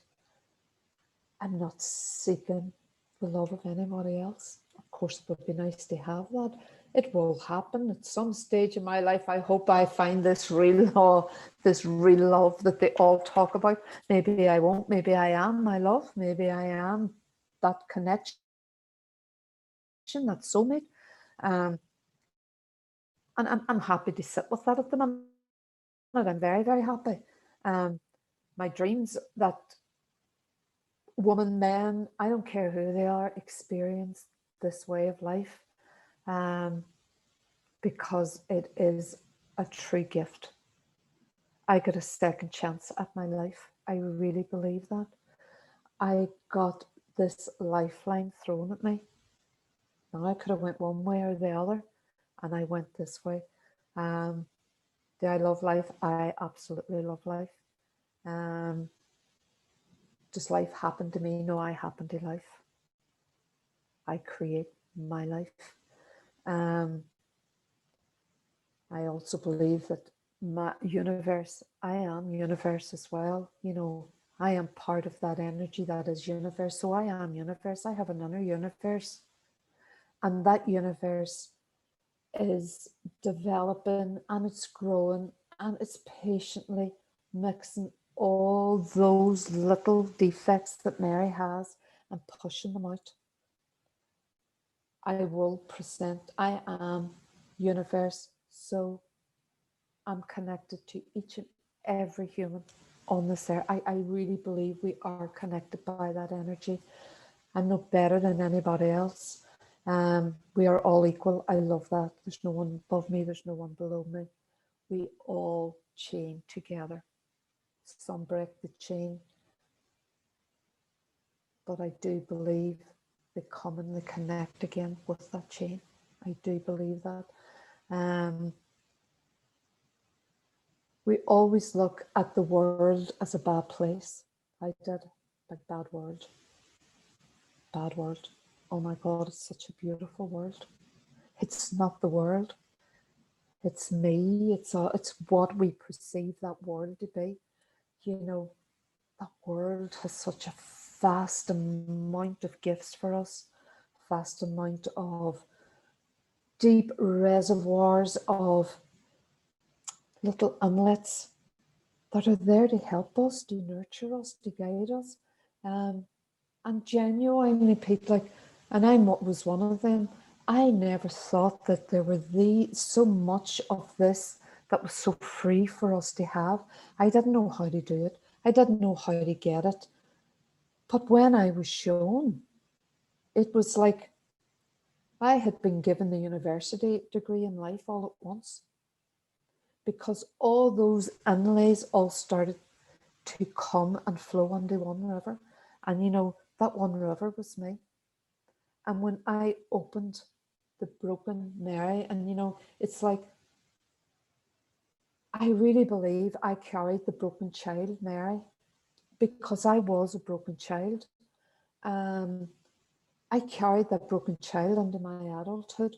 I'm not seeking the love of anybody else. Of course, it would be nice to have that. It will happen at some stage in my life. I hope I find this real love that they all talk about. Maybe I won't. Maybe I am my love. Maybe I am that connection, that soulmate. And I'm happy to sit with that at the moment. I'm very, very happy. My dreams that women, men, I don't care who they are, experience this way of life, because it is a true gift. I got a second chance at my life. I really believe that. I got this lifeline thrown at me. Now, I could have went one way or the other, and I went this way. Do I love life? I absolutely love life. Does life happen to me? No, I happen to life. I create my life. I also believe that my universe, I am universe as well. You know, I am part of that energy that is universe. So I am universe. I have an inner universe. And that universe is developing, and it's growing, and it's patiently mixing all those little defects that Mary has and pushing them out. I will present, I am universe. So I'm connected to each and every human on this earth. I really believe we are connected by that energy. I'm no better than anybody else. We are all equal. I love that. There's no one above me. There's no one below me. We all chain together. Some break the chain, but I do believe they come and they connect again with that chain. I do believe that. We always look at the world as a bad place. I did, like bad world. Bad world. Oh my God, it's such a beautiful world. It's not the world. It's me. It's what we perceive that world to be. You know, that world has such a vast amount of gifts for us, vast amount of deep reservoirs of little inlets that are there to help us, to nurture us, to guide us. And genuinely, people and I was one of them. I never thought that there were so much of this that was so free for us to have. I didn't know how to do it. I didn't know how to get it. But when I was shown, it was like I had been given the university degree in life all at once, because all those inlays all started to come and flow into one river. And you know, that one river was me. And when I opened the broken Mary, and you know, it's like, I really believe I carried the broken child Mary, because I was a broken child. I carried that broken child into my adulthood,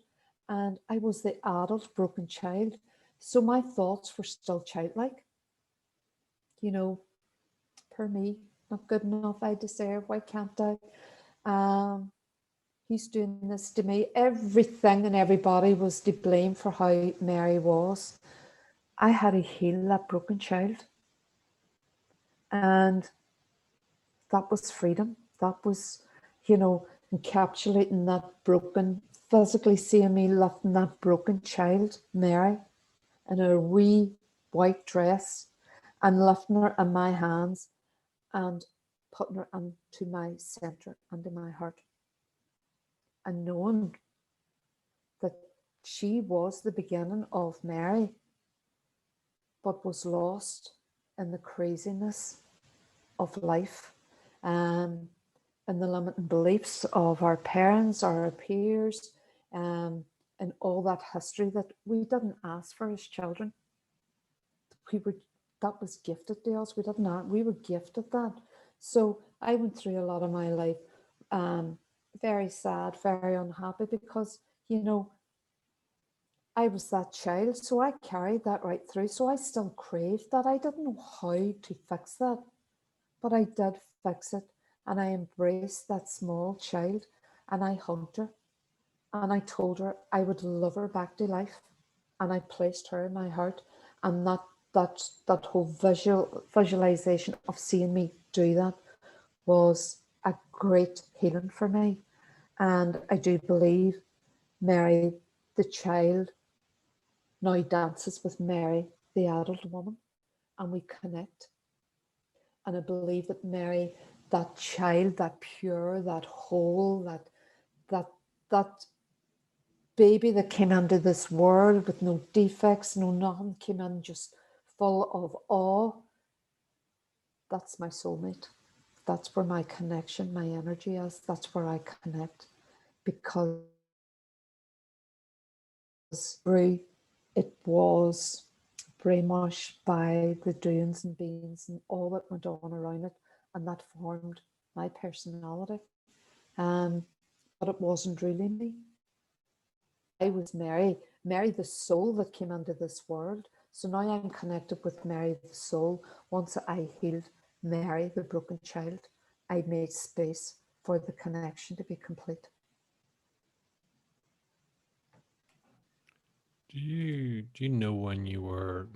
and I was the adult broken child. So my thoughts were still childlike. You know, per me, not good enough, I deserve, why can't I? He's doing this to me. Everything and everybody was to blame for how Mary was. I had to heal that broken child. And that was freedom. That was, you know, encapsulating that broken, physically seeing me lifting that broken child, Mary, in her wee white dress, and lifting her in my hands and putting her into my center, into my heart. And knowing that she was the beginning of Mary, but was lost in the craziness of life, and the limiting beliefs of our parents or our peers, and all that history that we didn't ask for as children. that was gifted to us. We were gifted that. So I went through a lot of my life very sad, very unhappy, because, I was that child, so I carried that right through. So I still craved that. I didn't know how to fix that, but I did fix it. And I embraced that small child, and I hugged her, and I told her I would love her back to life. And I placed her in my heart. And that whole visualization of seeing me do that was a great healing for me. And I do believe Mary, the child, now dances with Mary, the adult woman, and we connect. And I believe that Mary, that child, that pure, that whole, that baby that came into this world with no defects, no nothing, came in just full of awe. That's my soulmate. That's where my connection, my energy is. That's where I connect, because it was brainwashed by the doings and beings and all that went on around it, and that formed my personality. But it wasn't really me. I was Mary, the soul that came into this world. So now I'm connected with Mary, the soul. Once I healed Mary, the broken child, I made space for the connection to be complete. Do you know when you were,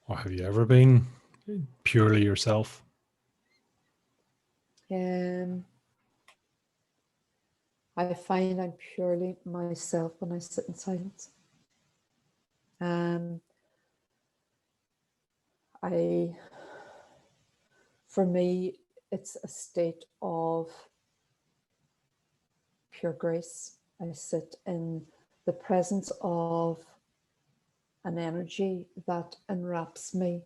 or have you ever been purely yourself? I find I'm purely myself when I sit in silence. For me, it's a state of pure grace. I sit in the presence of an energy that enwraps me,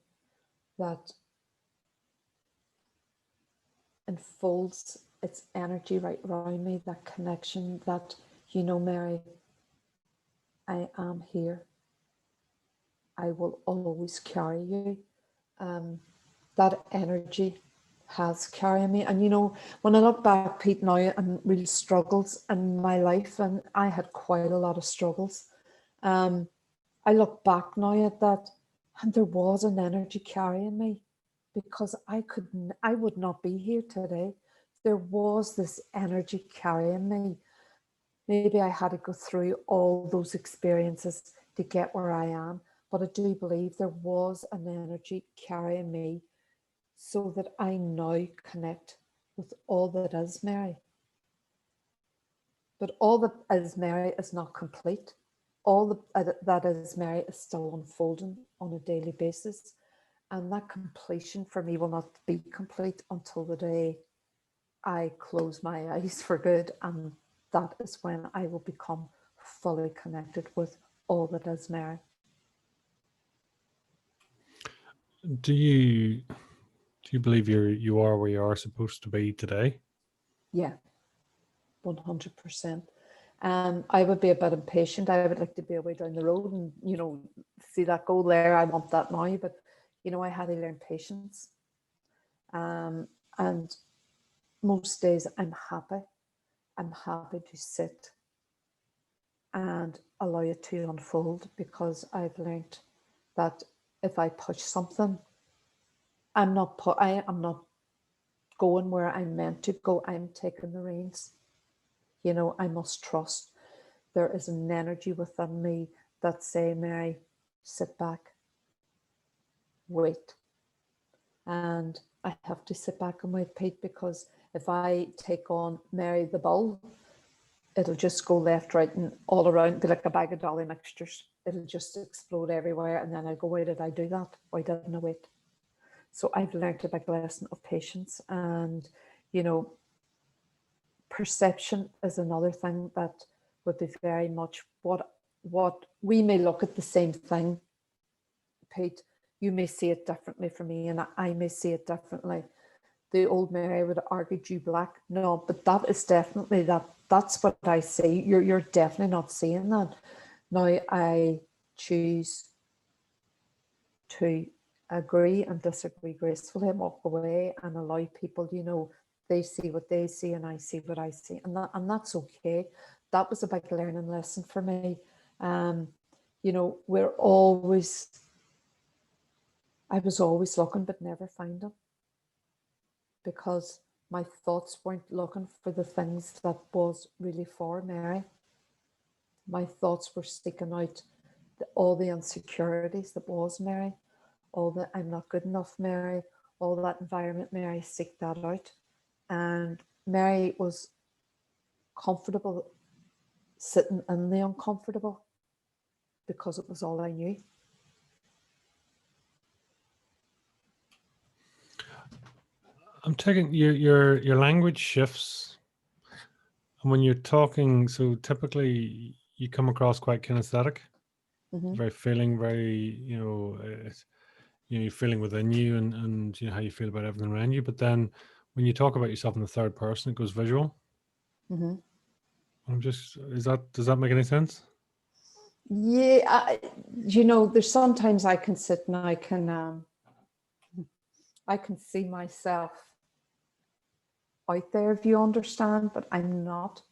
that enfolds its energy right around me, that connection that, Mary, I am here. I will always carry you. That energy has carried me. And, when I look back, Pete, now, and real struggles in my life, and I had quite a lot of struggles. I look back now at that, and there was an energy carrying me, because I would not be here today. There was this energy carrying me. Maybe I had to go through all those experiences to get where I am, but I do believe there was an energy carrying me, so that I now connect with all that is Mary. But all that is Mary is not complete. All that is Mary is still unfolding on a daily basis. And that completion for me will not be complete until the day I close my eyes for good. And that is when I will become fully connected with all that is Mary. Do you believe you are where you are supposed to be today? Yeah, 100%. I would be a bit impatient. I would like to be away down the road and, see that goal there. I want that now, but, I had to learn patience. And most days I'm happy. I'm happy to sit and allow it to unfold, because I've learned that if I push something, I am not going where I'm meant to go. I'm taking the reins. I must trust. There is an energy within me that say, Mary, sit back, wait. And I have to sit back and wait, Pete, because if I take on Mary the bull, it'll just go left, right, and all around, be like a bag of dolly mixtures. It'll just explode everywhere. And then I go, why did I do that? Why didn't I wait? So I've learned a big lesson of patience. And, perception is another thing that would be very much what we may look at the same thing, Pete. You may see it differently from me, and I may see it differently. The old Mary would argue you black. No, but that is definitely that's what I see. You're definitely not seeing that. Now I choose to agree and disagree gracefully and walk away and allow people, they see what they see and I see what I see. And that's okay. That was a big learning lesson for me. We're always, I was always looking but never finding, because my thoughts weren't looking for the things that was really for Mary. My thoughts were seeking out all the insecurities that was Mary, all the I'm not good enough Mary, all that environment Mary, seek that out. And Mary was comfortable sitting in the uncomfortable because it was all I knew. I'm taking your language shifts, and when you're talking, so typically you come across quite kinesthetic, very feeling, very you're feeling within you, and how you feel about everything around you. But then when you talk about yourself in the third person, it goes visual. Does that make any sense? Yeah, there's sometimes I can sit and I can see myself out there, if you understand, but I'm not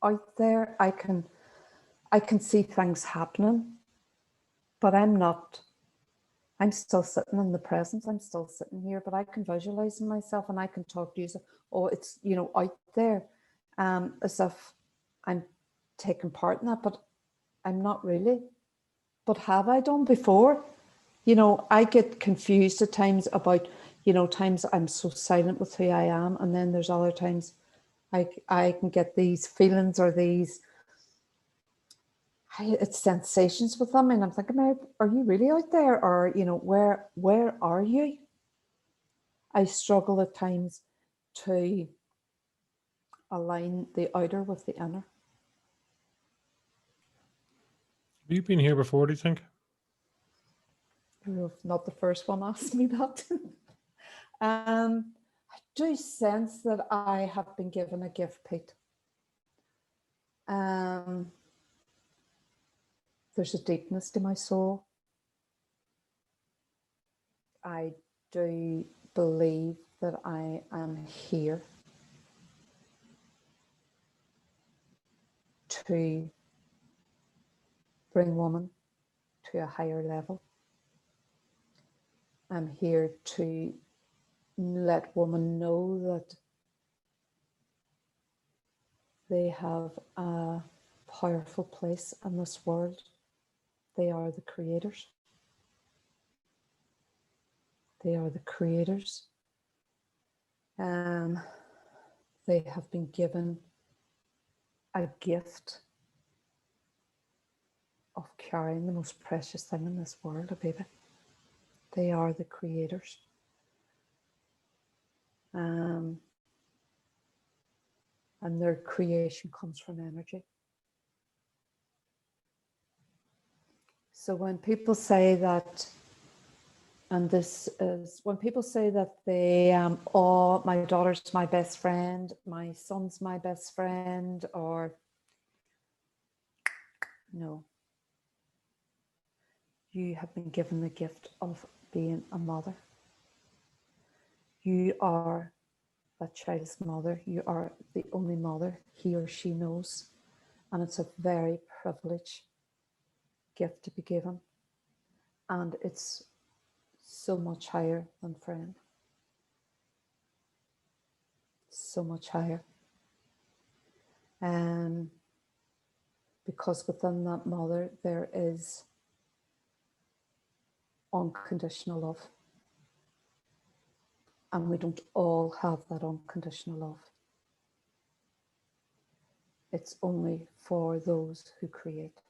out there. I can see things happening, but I'm still sitting in the present. I'm still sitting here, but I can visualize myself and I can talk to you. Oh, it's, out there, as if I'm taking part in that, but I'm not really. But have I done before? I get confused at times about, times I'm so silent with who I am. And then there's other times I can get these feelings or these, it's sensations with them. And I'm thinking, are you really out there? Or, where are you? I struggle at times to align the outer with the inner. Have you been here before, do you think? You're not the first one asked me that. I do sense that I have been given a gift, Pete. There's a deepness to my soul. I do believe that I am here to bring woman to a higher level. I'm here to let women know that they have a powerful place in this world. They are the creators. They are the creators. They have been given a gift of carrying the most precious thing in this world, a baby. They are the creators. And their creation comes from energy. So when people say that, and this is when people say that they, oh, my daughter's my best friend, my son's my best friend, or no, you have been given the gift of being a mother. You are that child's mother. You are the only mother he or she knows. And it's a very privileged gift to be given. And it's so much higher than friend. So much higher. Because within that mother, there is unconditional love. And we don't all have that unconditional love. It's only for those who create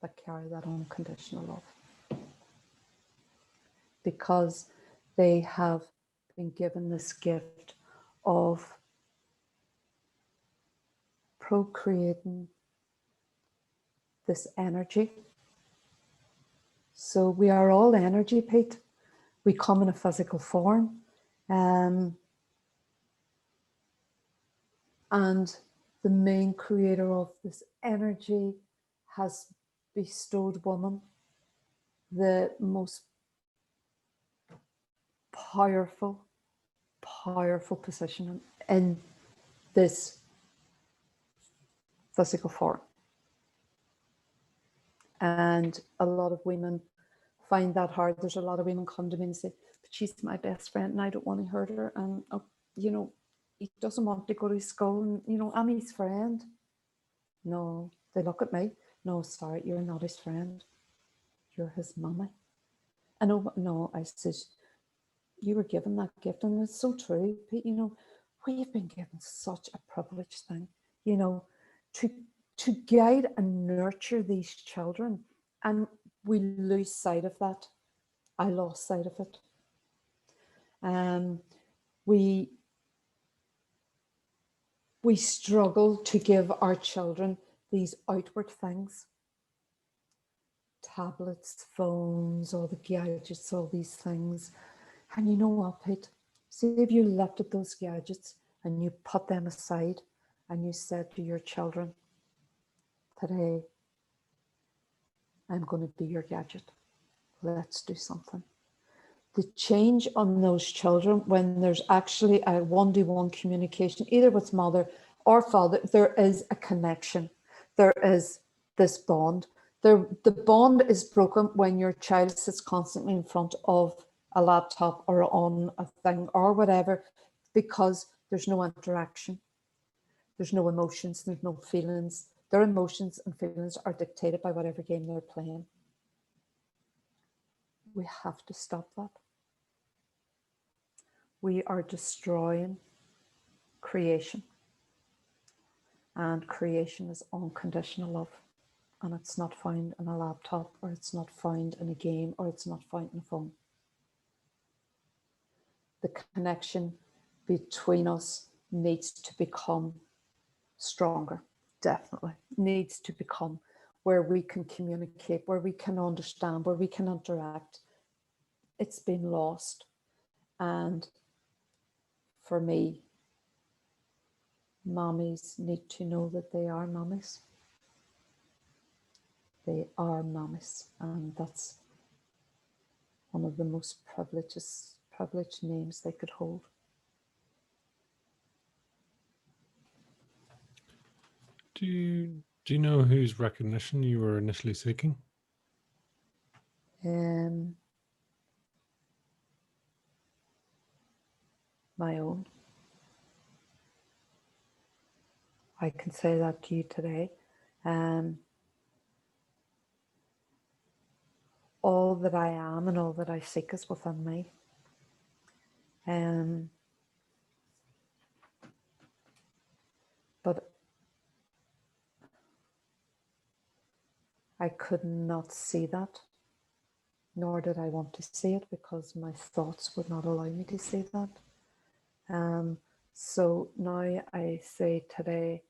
that carry that unconditional love. Because they have been given this gift of procreating this energy. So we are all energy, Pete. We come in a physical form. And the main creator of this energy has bestowed woman the most powerful position in this physical form. And a lot of women find that hard. There's a lot of women come to me and say, but she's my best friend and I don't want to hurt her. And, you know, he doesn't want to go to school and, you know, I'm his friend. No, they look at me. No, sorry, you're not his friend. You're his mummy. I know, no, I said, you were given that gift. And it's so true, Pete, you know, we've been given such a privileged thing, you know, to guide and nurture these children. And we lose sight of that. I lost sight of it. We struggle to give our children these outward things. Tablets, phones, all the gadgets, all these things. And you know what, Pete? See, if you looked at those gadgets and you put them aside and you said to your children, today, I'm going to be your gadget. Let's do something. The change on those children when there's actually a one-to-one communication, either with mother or father, there is a connection. There is this bond. The bond is broken when your child sits constantly in front of a laptop or on a thing or whatever, because there's no interaction. There's no emotions, there's no feelings. Their emotions and feelings are dictated by whatever game they're playing. We have to stop that. We are destroying creation. And creation is unconditional love. And it's not found in a laptop, or it's not found in a game, or it's not found in a phone. The connection between us needs to become stronger, definitely. Needs to become where we can communicate, where we can understand, where we can interact. It's been lost. And for me, mommies need to know that they are mommies. They are mommies, and that's one of the most privileged names they could hold. Do you know whose recognition you were initially seeking? My own. I can say that to you today. All that I am and all that I seek is within me. But I could not see that, nor did I want to see it, because my thoughts would not allow me to see that. So now I say today,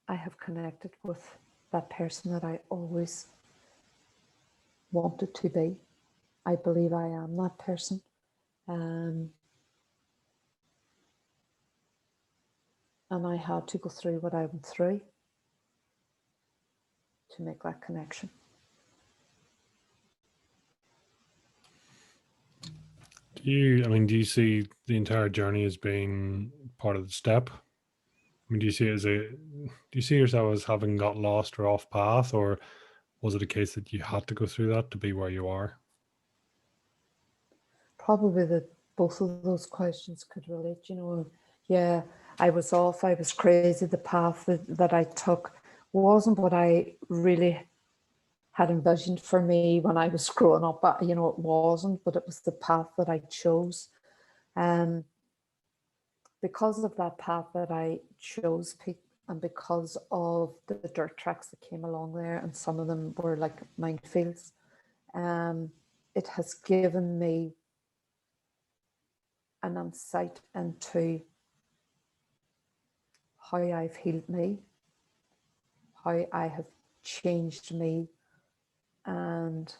I have connected with that person that I always wanted to be. I believe I am that person. And I had to go through what I went through to make that connection. Do you see the entire journey as being part of the step? I mean, do you see yourself as having got lost or off path, or was it a case that you had to go through that to be where you are? Probably that both of those questions could relate, you know. Yeah, I was off, I was crazy. The path that I took wasn't what I really had envisioned for me when I was growing up. You know, it wasn't, but it was the path that I chose. Because of that path that I chose, and because of the dirt tracks that came along there, and some of them were like minefields, it has given me an insight into how I've healed me, how I have changed me, and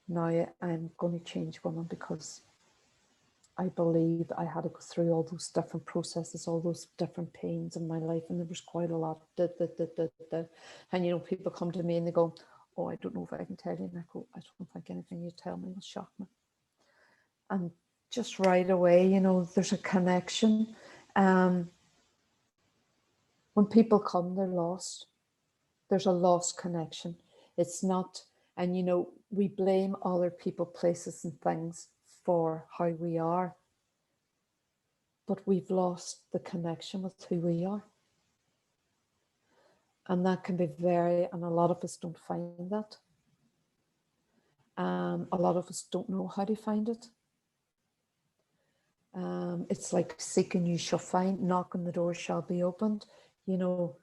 now I'm going to change women, because I believe I had to go through all those different processes, all those different pains in my life, and there was quite a lot. And you know, people come to me and they go, "Oh, I don't know if I can tell you." And I go, "I don't think anything you tell me will shock me." And just right away, you know, there's a connection. When people come, they're lost. There's a lost connection. It's not, and you know, we blame other people, places, and things for how we are, but we've lost the connection with who we are. And that can be and a lot of us don't find that. A lot of us don't know how to find it. It's like seeking you shall find, knock on the door shall be opened. You know,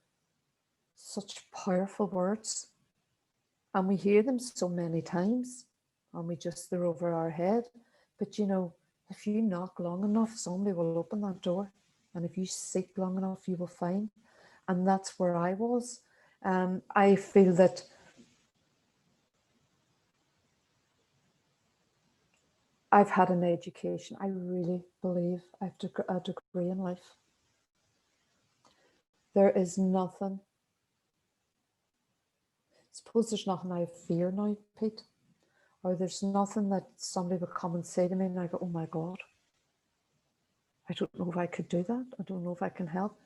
such powerful words. And we hear them so many times and they're over our head. But you know, if you knock long enough, somebody will open that door. And if you seek long enough, you will find. And that's where I was. I feel that I've had an education. I really believe I've a degree in life. There is nothing. Suppose there's nothing I fear now, Pete, or there's nothing that somebody would come and say to me and I go, "Oh my God, I don't know if I could do that. I don't know if I can help."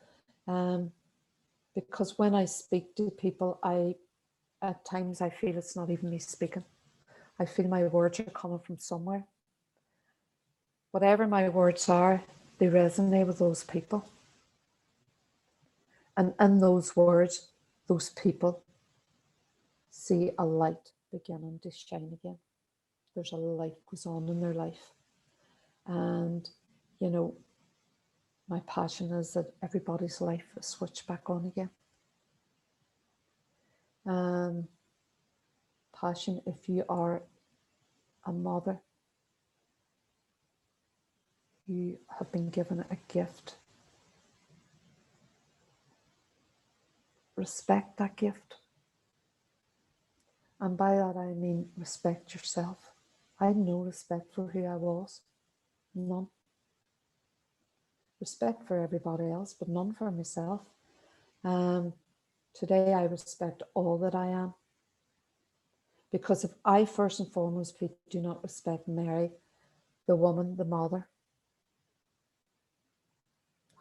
Because when I speak to people, at times I feel it's not even me speaking. I feel my words are coming from somewhere. Whatever my words are, they resonate with those people. And in those words, those people see a light beginning to shine again. There's a light goes on in their life. And, you know, my passion is that everybody's life is switched back on again. Passion, if you are a mother, you have been given a gift. Respect that gift. And by that I mean respect yourself. I had no respect for who I was. None. Respect for everybody else, but none for myself. Today I respect all that I am. Because if I first and foremost do not respect Mary, the woman, the mother,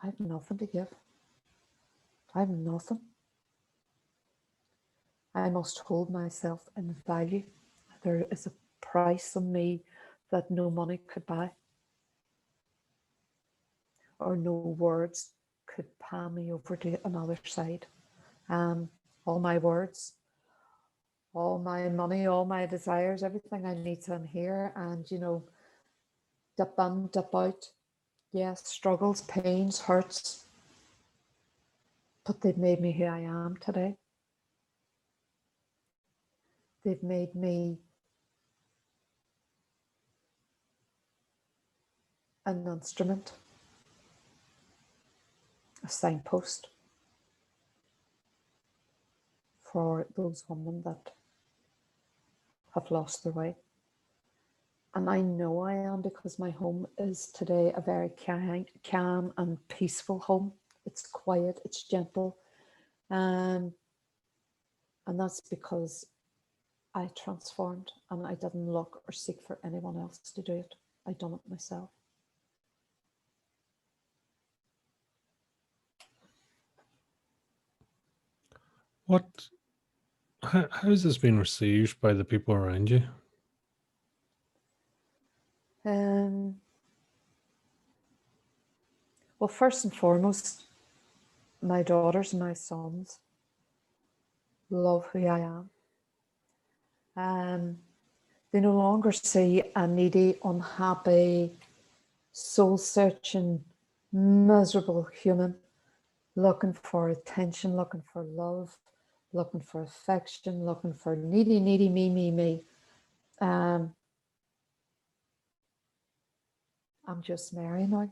I have nothing to give. I have nothing. I must hold myself in value. There is a price on me that no money could buy, or no words could pan me over to another side. All my words, all my money, all my desires, everything I need in here, and you know, dip in, dip out. Yes, struggles, pains, hurts, but they've made me who I am today. They've made me an instrument, a signpost for those women that have lost their way. And I know I am, because my home is today a very calm and peaceful home. It's quiet, it's gentle. And that's because I transformed and I didn't look or seek for anyone else to do it. I done it myself. How has this been received by the people around you? Well, first and foremost, my daughters and my sons love who I am. They no longer see a needy, unhappy, soul-searching, miserable human looking for attention, looking for love, looking for affection, looking for needy, me. I'm just Mary now.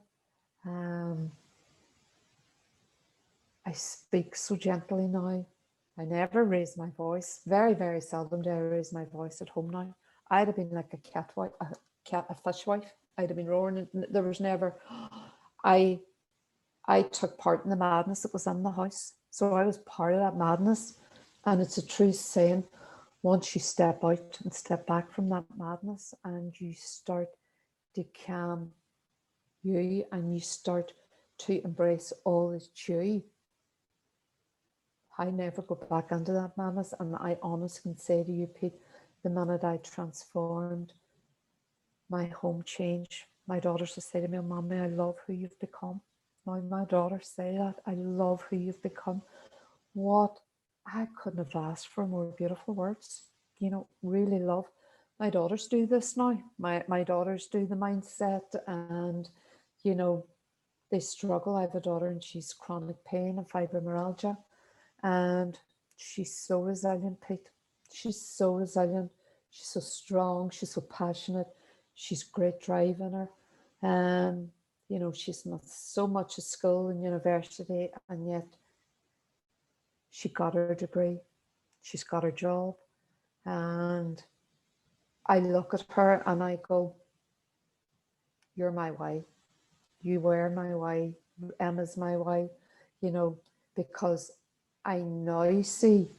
I speak so gently now. I never raise my voice. Very, seldom do I raise my voice at home now. I'd have been like a fishwife. I'd have been roaring. And there was never, I took part in the madness that was in the house. So I was part of that madness. And it's a true saying, once you step out and step back from that madness and you start to calm you and you start to embrace all that's you, I never go back into that madness. And I honestly can say to you, Pete, the minute I transformed, my home changed. My daughters will say to me, Mommy, I love who you've become. Now my daughters say that, I love who you've become. What I couldn't have asked for more beautiful words. You know, really love. My daughters do this now. My daughters do the mindset, and, you know, they struggle. I have a daughter and she's chronic pain and fibromyalgia, and she's so resilient, Pete. She's so resilient. She's so strong. She's so passionate. She's great drive in her. And, you know, she's not so much at school and university, and yet she got her degree. She's got her job. And I look at her and I go, you're my way. You were my way. Emma's my way, you know, because I now see,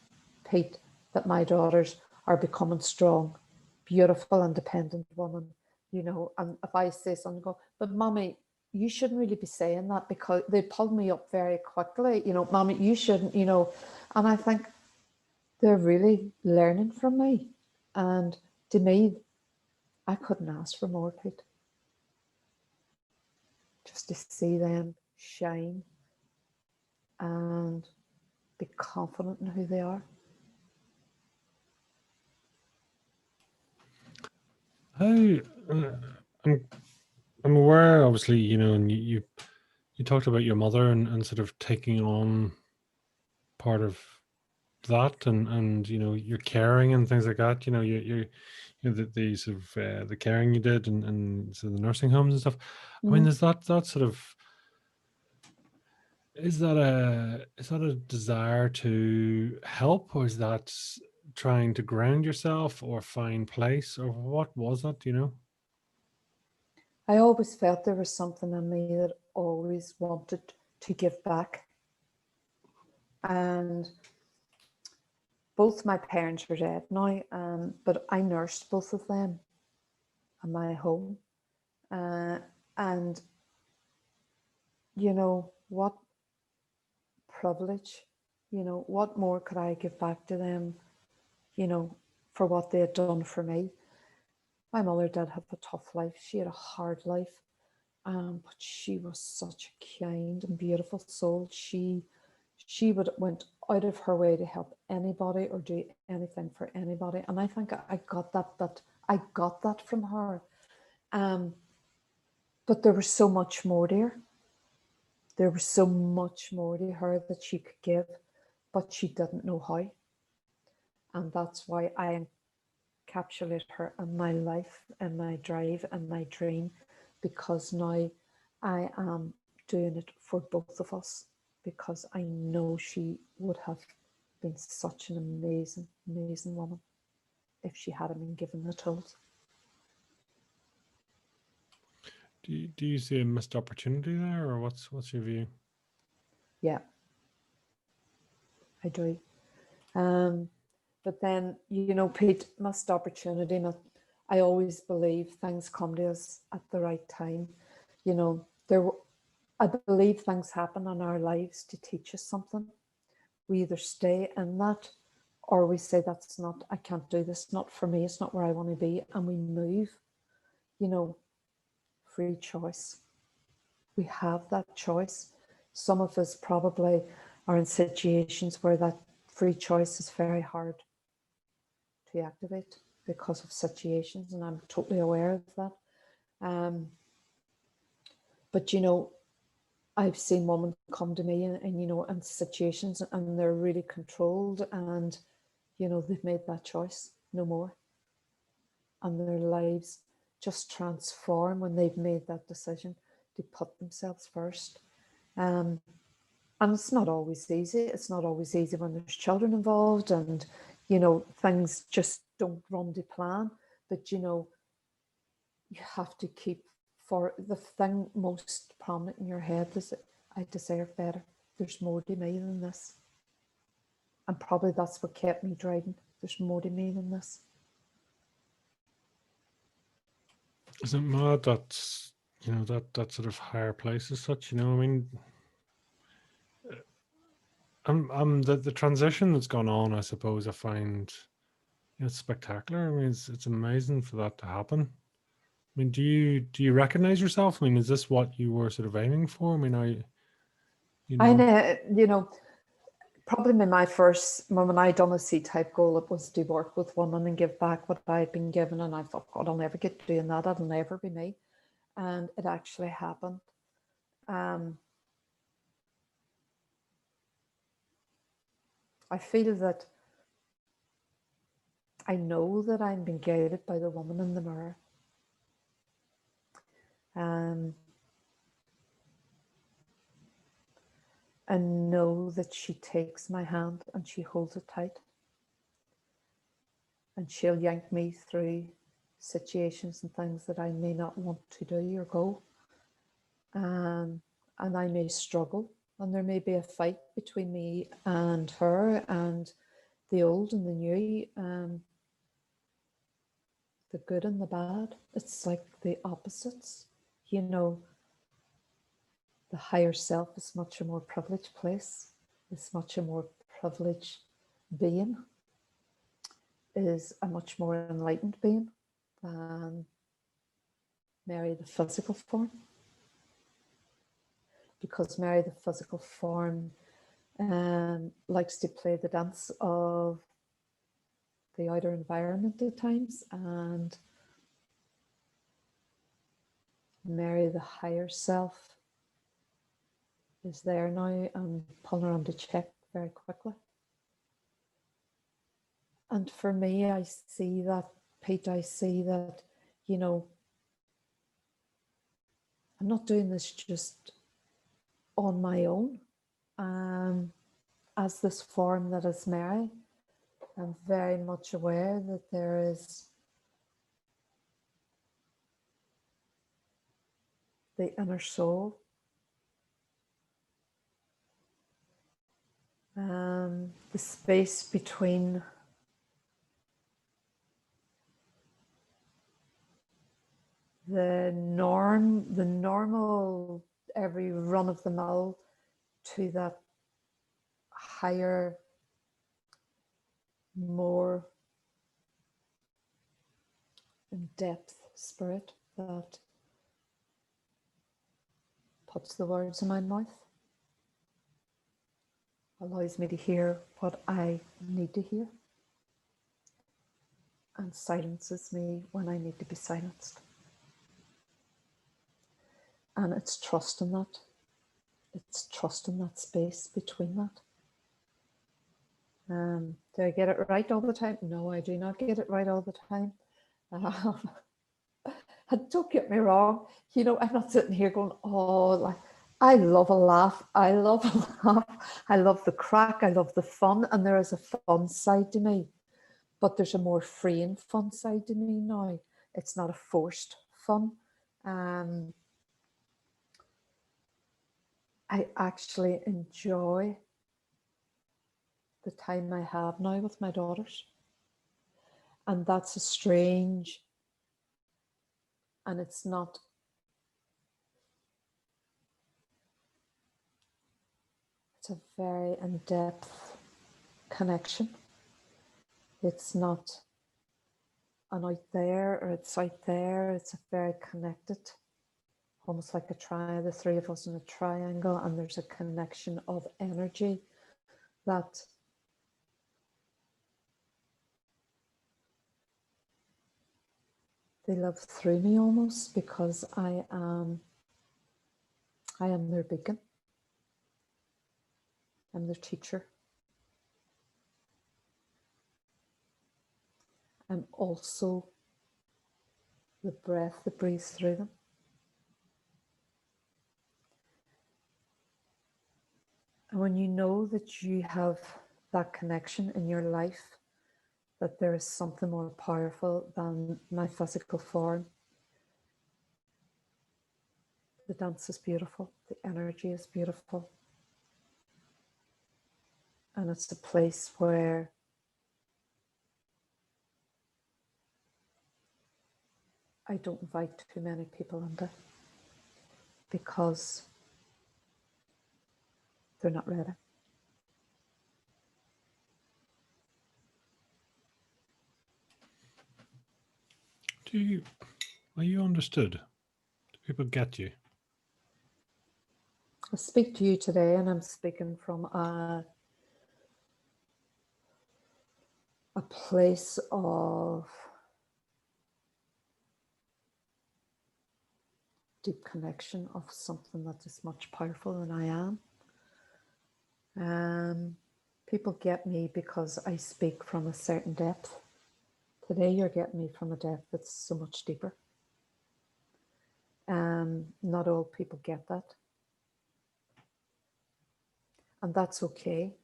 Pete, that my daughters are becoming strong, beautiful, independent women, you know. And if I say something, go, but Mommy, you shouldn't really be saying that, because they pull me up very quickly, you know, Mommy, you shouldn't, you know. And I think they're really learning from me. And to me, I couldn't ask for more, Pete. Just to see them shine and be confident in who they are. I'm aware, obviously, you know, and you talked about your mother and sort of taking on part of that, and you know, your caring and things like that. You know, you know, the sort of the caring you did, and so the nursing homes and stuff. I mean, is that sort of, is that a desire to help, or is that trying to ground yourself or find place, or what was that, you know? I always felt there was something in me that always wanted to give back. And both my parents are dead now, but I nursed both of them in my home. And, you know, what privilege, you know, what more could I give back to them, you know, for what they had done for me? My mother did have a tough life. She had a hard life, but she was such a kind and beautiful soul. She went out of her way to help anybody or do anything for anybody. And I think I got that from her. But there was so much more to her. There was so much more to her that she could give, but she didn't know how. And that's why I encapsulate her in my life, in my drive, and my dream, because now I am doing it for both of us, because I know she would have been such an amazing, amazing woman if she hadn't been given the tools. Do you see a missed opportunity there, or what's your view? Yeah, I do. But then, you know, Pete, missed opportunity. I always believe things come to us at the right time. You know, I believe things happen in our lives to teach us something. We either stay in that, or we say, that's not, I can't do this, not for me, it's not where I want to be, and we move. You know, free choice. We have that choice. Some of us probably are in situations where that free choice is very hard to activate because of situations, and I'm totally aware of that. But you know, I've seen women come to me and you know, in situations, and they're really controlled, and you know, they've made that choice no more, and their lives just transform when they've made that decision to put themselves first. And it's not always easy. It's not always easy when there's children involved, and you know, things just don't run to plan. But you know, you have to keep for the thing most prominent in your head is that I deserve better. There's more to me than this. And probably that's what kept me driving. There's more to me than this. Is it mad that, that sort of higher place as such, I mean, the transition that's gone on, I suppose I find it's spectacular. I mean, it's amazing for that to happen. I mean, do you recognize yourself? I mean, is this what you were sort of aiming for? I mean, I know, probably when I done a C-type goal, it was to work with women and give back what I'd been given. And I thought, God, I'll never get doing that. That'll never be me. And it actually happened. I feel that I know that I'm being guided by the woman in the mirror. And know that she takes my hand and she holds it tight. And she'll yank me through situations and things that I may not want to do or go. And I may struggle, and there may be a fight between me and her, and the old and the new, the good and the bad. It's like the opposites, the higher self is much a more privileged place, is much a more privileged being, is a much more enlightened being than Mary the physical form. Because Mary the physical form likes to play the dance of the outer environment at times, and Mary the higher self is there now and pulling her on to check very quickly. And for me, I see that, Pete, I see that, I'm not doing this just on my own. As this form that is Mary, I'm very much aware that there is the inner soul, the space between the normal, every run of the mill, to that higher, more in-depth spirit that puts the words in my mouth, allows me to hear what I need to hear, and silences me when I need to be silenced. And it's trusting that. It's trusting that space between that. Do I get it right all the time? No, I do not get it right all the time. And don't get me wrong, I'm not sitting here going, oh, like, I love a laugh. I love a laugh. I love the crack. I love the fun. And there is a fun side to me, but there's a more free and fun side to me now. It's not a forced fun. I actually enjoy the time I have now with my daughters. And that's a strange, and it's not, it's a very in-depth connection. It's not an out there or it's out there. It's a very connected, almost like a triangle, the three of us in a triangle, and there's a connection of energy that they live through me almost, because I am their beacon. I'm their teacher. I'm also the breath that breathes through them. And when you know that you have that connection in your life, that there is something more powerful than my physical form, The dance is beautiful. The energy is beautiful. And it's a place where I don't invite too many people into, because they're not ready. Are you understood? Do people get you? I speak to you today, and I'm speaking from a place of deep connection, of something that is much powerful than I am. People get me because I speak from a certain depth. Today you're getting me from a depth that's so much deeper. Not all people get that. And that's okay,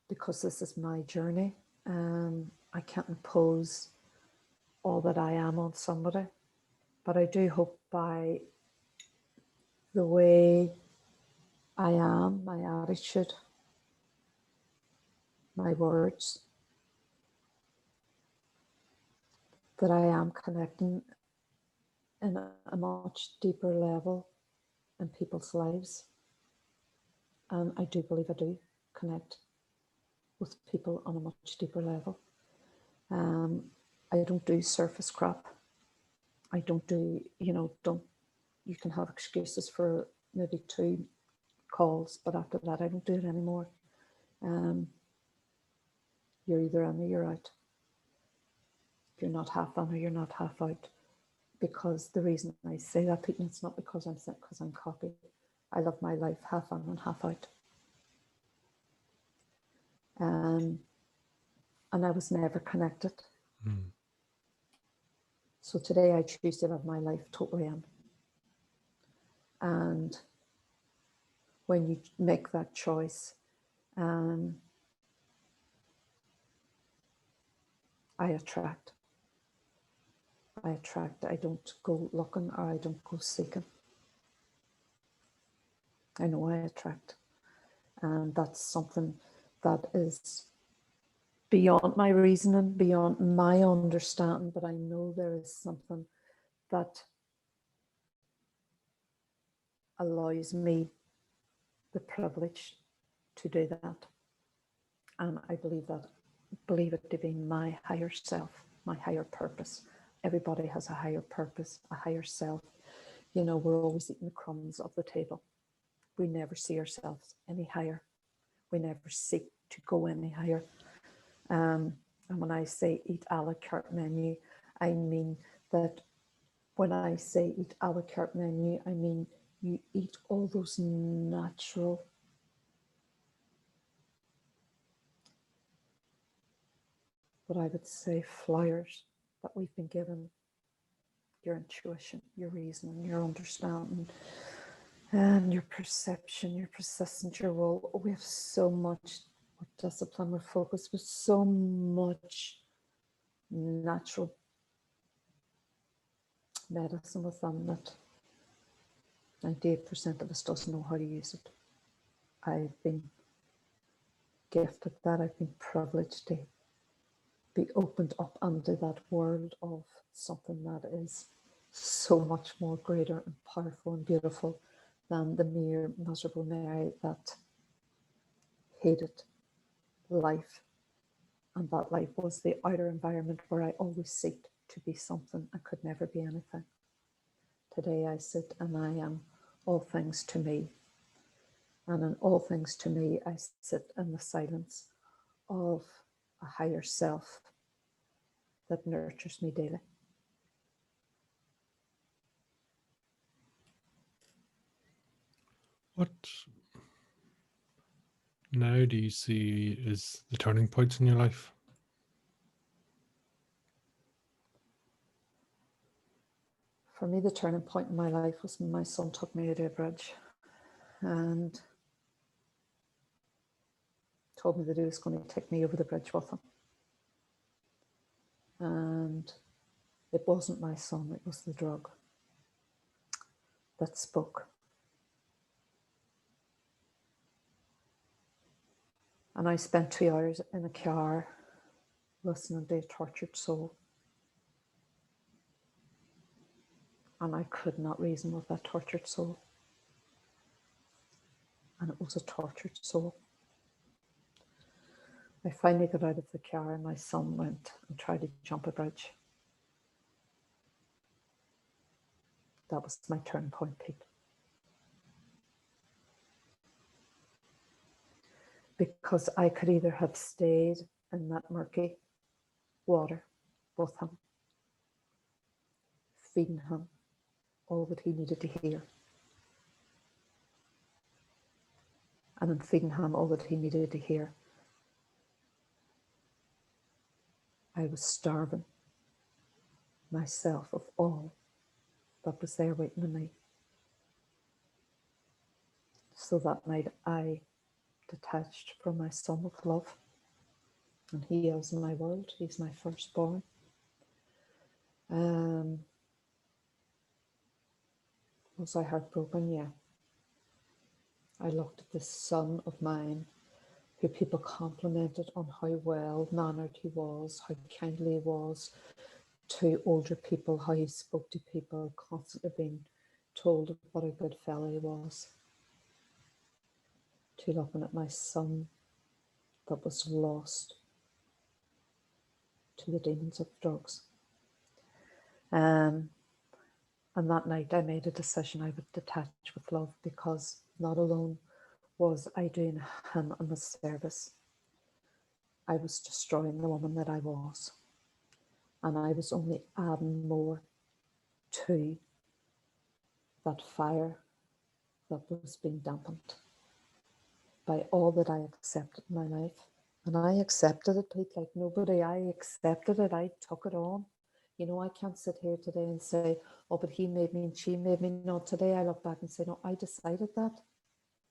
because this is my journey. I can't impose all that I am on somebody, but I do hope by the way I am, my attitude, my words, that I am connecting in a much deeper level in people's lives. And I do believe I do connect with people on a much deeper level. I don't do surface crap. I don't do, you can have excuses for maybe 2 calls, but after that, I don't do it anymore. You're either in or you're out. You're not half in or you're not half out. Because the reason I say that, Pete, it's not because I'm sick, because I'm cocky. I love my life half in and half out. And I was never connected. So today I choose to live my life totally in. And when you make that choice, I attract. I don't go looking, or I don't go seeking. I know I attract. And that's something that is beyond my reasoning, beyond my understanding, but I know there is something that allows me the privilege to do that. And I believe it to be my higher self, my higher purpose. Everybody has a higher purpose, a higher self. We're always eating the crumbs of the table. We never see ourselves any higher. We never seek to go any higher. And when I say eat a la carte menu, I mean that when I say eat a la carte menu, I mean you eat all those natural, what I would say, flowers that we've been given. Your intuition, your reasoning, your understanding, and your perception, your persistence, your will. We have so much discipline, we're focused with so much natural medicine within that 98% of us doesn't know how to use it. I've been gifted that. I've been privileged to be opened up into that world of something that is so much more greater and powerful and beautiful than the mere miserable Mary that hated life. And that life was the outer environment where I always seeked to be something and could never be anything. Today I sit and I am all things to me. And in all things to me, I sit in the silence of a higher self that nurtures me daily. What now do you see as the turning points in your life? For me, the turning point in my life was when my son took me to a bridge and told me that he was going to take me over the bridge with him. And it wasn't my son, it was the drug. that spoke. And I spent 2 hours in a car listening to a tortured soul. And I could not reason with that tortured soul. And it was a tortured soul. I finally got out of the car and my son went and tried to jump a bridge. That was my turning point, Pete. Because I could either have stayed in that murky water with him, feeding him all that he needed to hear. And in feeding him all that he needed to hear, I was starving myself of all that was there waiting for me. So that night I detached from my son with love. And he is my world. He's my firstborn. Was I heartbroken? Yeah. I looked at this son of mine who people complimented on how well-mannered he was, how kindly he was to older people, how he spoke to people, constantly being told what a good fellow he was. To looking at my son that was lost to the demons of drugs. And that night I made a decision I would detach with love, because not alone was I doing him a misservice, I was destroying the woman that I was. And I was only adding more to that fire that was being dampened by all that I accepted in my life. And I accepted it, Pete, like nobody. I accepted it. I took it on. You know, I can't sit here today and say, oh, but he made me and she made me. No, today I look back and say, no, I decided that.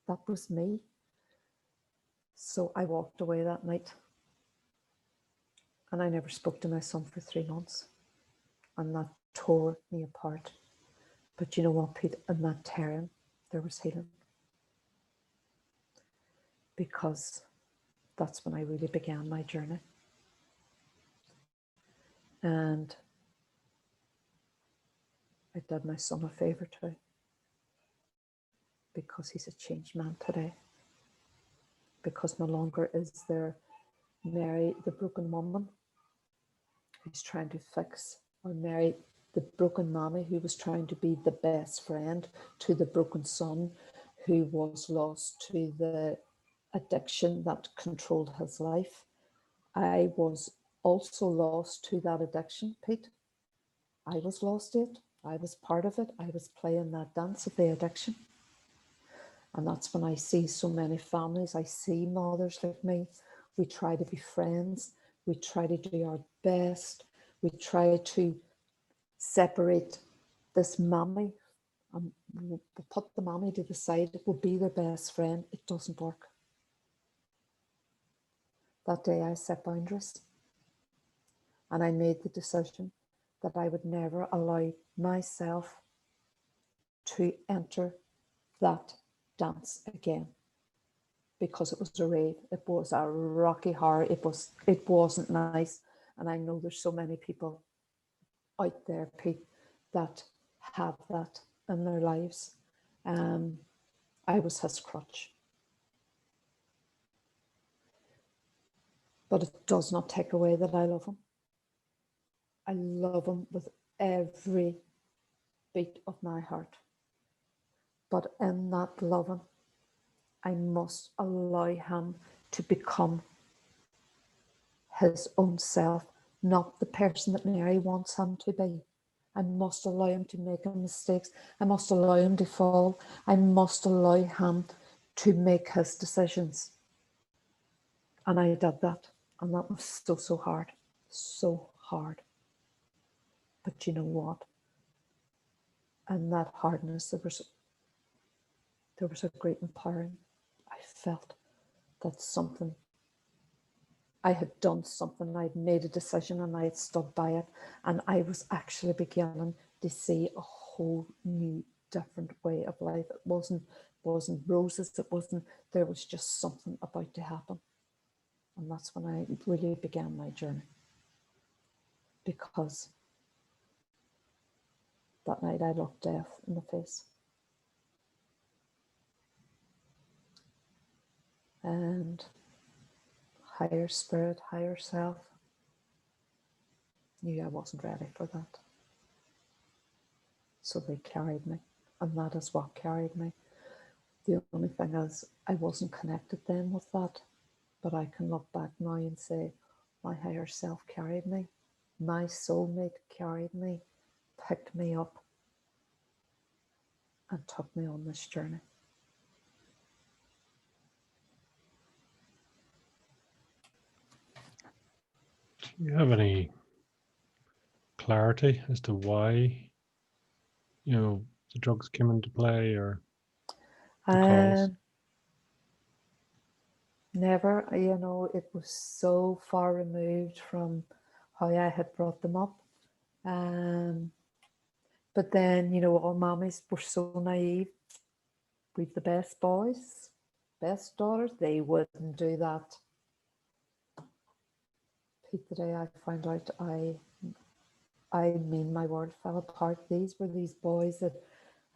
That was me. So I walked away that night. And I never spoke to my son for 3 months. And that tore me apart. But you know what, Pete? In that tearing, there was healing. Because that's when I really began my journey. And I did my son a favour too. Because he's a changed man today. Because no longer is there Mary, the broken woman, who's trying to fix, or Mary, the broken mommy, who was trying to be the best friend to the broken son, who was lost to the addiction that controlled his life. I was also lost to that addiction, Pete. I was lost to it. I was part of it. I was playing that dance of the addiction. And that's when I see so many families. I see mothers like me. We try to be friends. We try to do our best. We try to separate this mommy. We'll put the mommy to the side. It will be their best friend. It doesn't work. That day I set boundaries. And I made the decision that I would never allow myself to enter that dance again, because it was a rave. It was a rocky horror. It wasn't nice. And I know there's so many people out there, Pete, that have that in their lives. I was his crutch. But it does not take away that I love him. I love him with every beat of my heart. But in that loving, I must allow him to become his own self, not the person that Mary wants him to be. I must allow him to make mistakes. I must allow him to fall. I must allow him to make his decisions. And I did that. And that was so hard. So hard. But you know what? In that hardness, there was a great empowering. I felt that something, I had done something, I'd made a decision and I had stood by it, and I was actually beginning to see a whole new different way of life. It wasn't roses. There was just something about to happen. And that's when I really began my journey. Because that night I looked death in the face. And higher spirit, higher self, knew I wasn't ready for that. So they carried me, and that is what carried me. The only thing is, I wasn't connected then with that, but I can look back now and say, my higher self carried me, my soulmate carried me, picked me up, and took me on this journey. Do you have any clarity as to why, the drugs came into play, or the cause? Never, it was so far removed from how I had brought them up. But then, all mommies were so naive. We've the best boys, best daughters. They wouldn't do that. Pete, the day I found out, I mean, my world fell apart. These were these boys that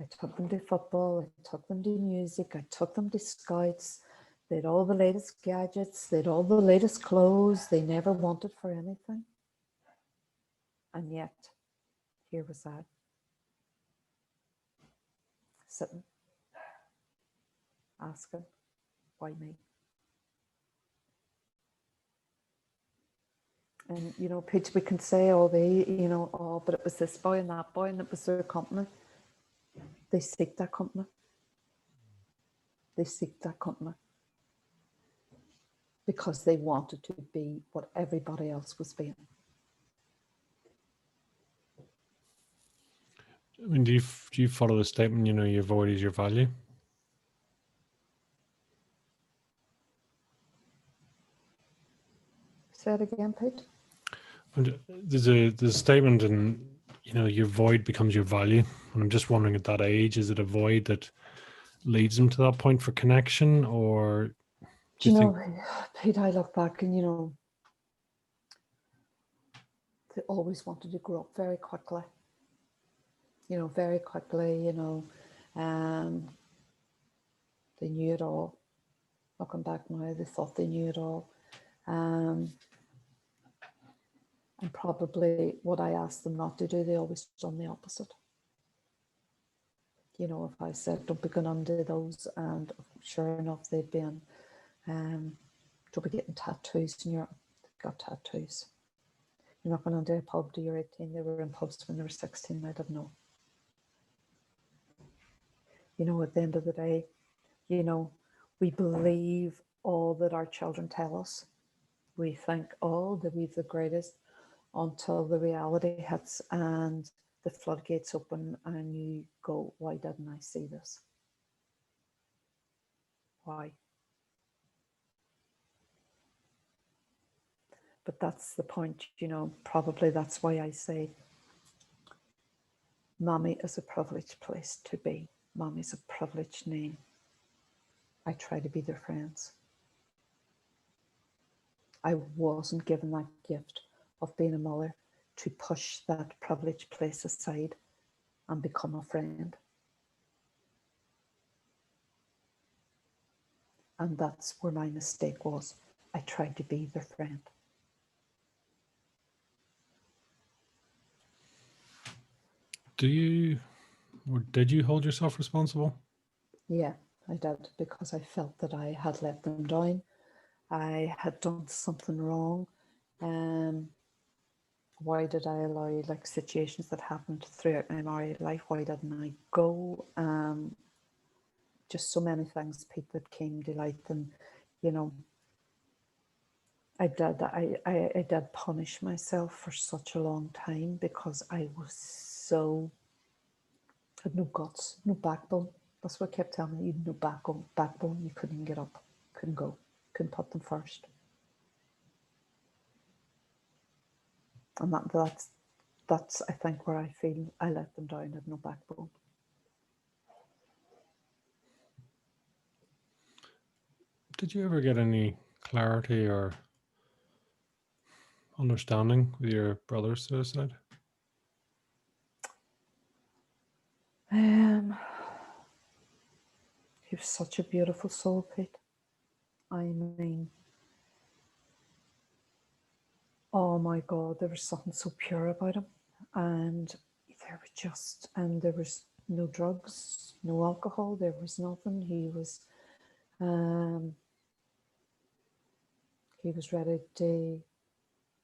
I took them to football, I took them to music, I took them to scouts. They had all the latest gadgets, they had all the latest clothes. They never wanted for anything. And yet, here was I, sitting, asking, why me? And, Pete, we can say all but it was this boy and that boy, and it was their company. They seek that company. They seek that company. Because they wanted to be what everybody else was being. I mean, do you follow the statement, your void is your value? Say it again, Pete. And there's a statement, and your void becomes your value. And I'm just wondering, at that age, is it a void that leads them to that point for connection, or do you think... Pete, I look back and they always wanted to grow up very quickly. Very quickly, they knew it all. Looking back now, they thought they knew it all. And probably what I asked them not to do, they always done the opposite. If I said, don't be going under those, and sure enough, they'd been, don't be getting tattoos, and they've got tattoos. You're not going into a pub till you're 18. They were in pubs when they were 16. I didn't know. At the end of the day, we believe all that our children tell us. We think, that we've the greatest, until the reality hits and the floodgates open and you go, why didn't I see this? Why? But that's the point, probably that's why I say Mommy is a privileged place to be. Mommy's a privileged name. I try to be their friends. I wasn't given that gift of being a mother to push that privileged place aside and become a friend. And that's where my mistake was. I tried to be their friend. Do you, or did you hold yourself responsible? Yeah, I did, because I felt that I had let them down. I had done something wrong. Why did I allow situations that happened throughout my married life? Why didn't I go? Just so many things, Pete, that came to light. And, I did punish myself for such a long time because I was had no guts, no backbone. That's what I kept telling me. You had no backbone. You couldn't even get up, couldn't go, couldn't put them first. And that's I think where I feel I let them down. I had no backbone. Did you ever get any clarity or understanding with your brother's suicide? He was such a beautiful soul, Pete. I mean, oh my God, there was something so pure about him. And there was no drugs, no alcohol, there was nothing. He was ready to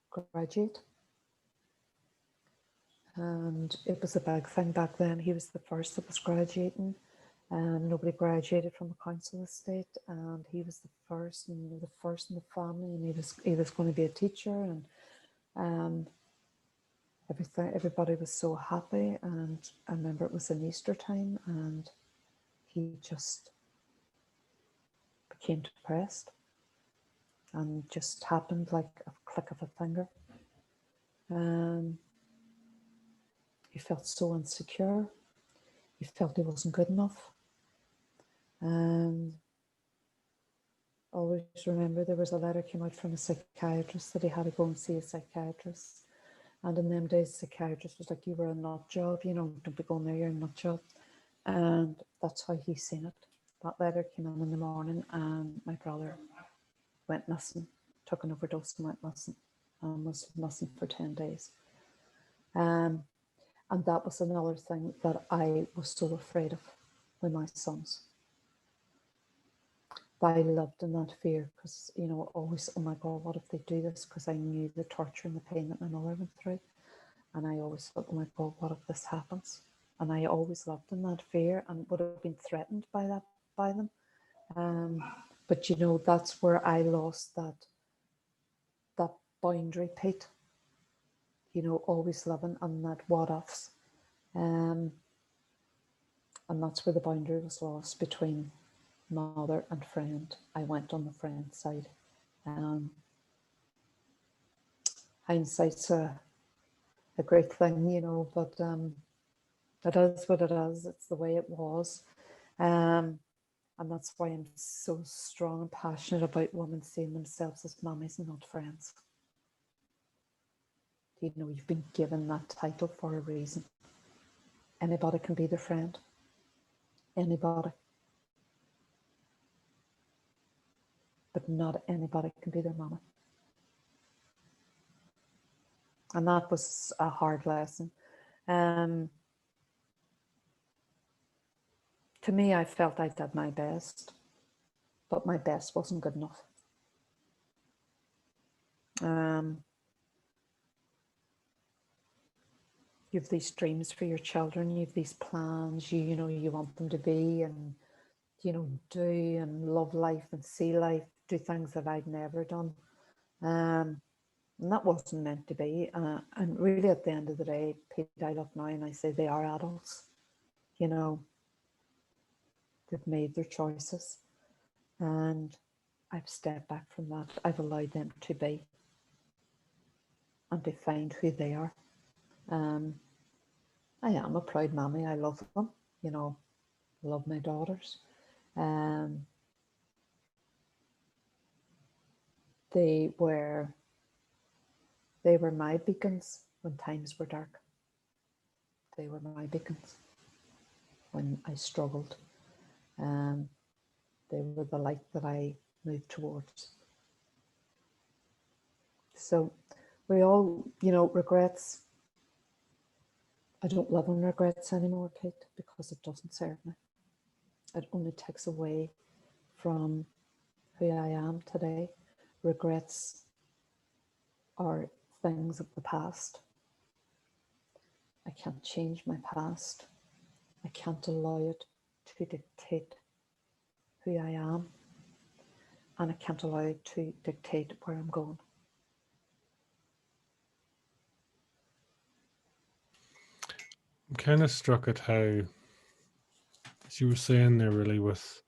graduate. And it was a big thing back then. He was the first that was graduating. Nobody graduated from a council estate, and he was the first, and the first in the family, and he was going to be a teacher, and everybody was so happy. And I remember it was in Easter time, and he just became depressed, and just happened like a click of a finger. He felt so insecure. He felt he wasn't good enough. Always remember there was a letter came out from a psychiatrist that he had to go and see a psychiatrist. And in them days, the psychiatrist was like, you were a nut job, don't be going there, you're a nut job. And that's how he seen it. That letter came in the morning, and my brother went missing, took an overdose and went missing, and was missing for 10 days. And that was another thing that I was so afraid of with my sons. I lived in that fear because, always, oh my God, what if they do this? Because I knew the torture and the pain that my mother went through. And I always thought, oh my God, what if this happens? And I always lived in that fear and would have been threatened by them. But, that's where I lost that boundary, Pete. Always living on that what ifs. And that's where the boundary was lost between mother and friend. I went on the friend side. Hindsight's a great thing, but it is what it is. It's the way it was. And that's why I'm so strong and passionate about women seeing themselves as mummies and not friends. You've been given that title for a reason. Anybody can be their friend. Anybody. But not anybody can be their mama. And that was a hard lesson. To me, I felt I did my best, but my best wasn't good enough. You have these dreams for your children, you have these plans, you want them to be and, do and love life and see life, do things that I'd never done. And that wasn't meant to be. And really at the end of the day, Pete, I look now and I say they are adults. They've made their choices. And I've stepped back from that. I've allowed them to be and to find who they are. I am a proud mommy. I love them, love my daughters. They were my beacons when times were dark. They were my beacons when I struggled. They were the light that I moved towards. So we all, regrets. I don't live in regrets anymore, Pete, because it doesn't serve me. It only takes away from who I am today. Regrets are things of the past. I can't change my past. I can't allow it to dictate who I am. And I can't allow it to dictate where I'm going. I'm kind of struck at how, as you were saying there, really with,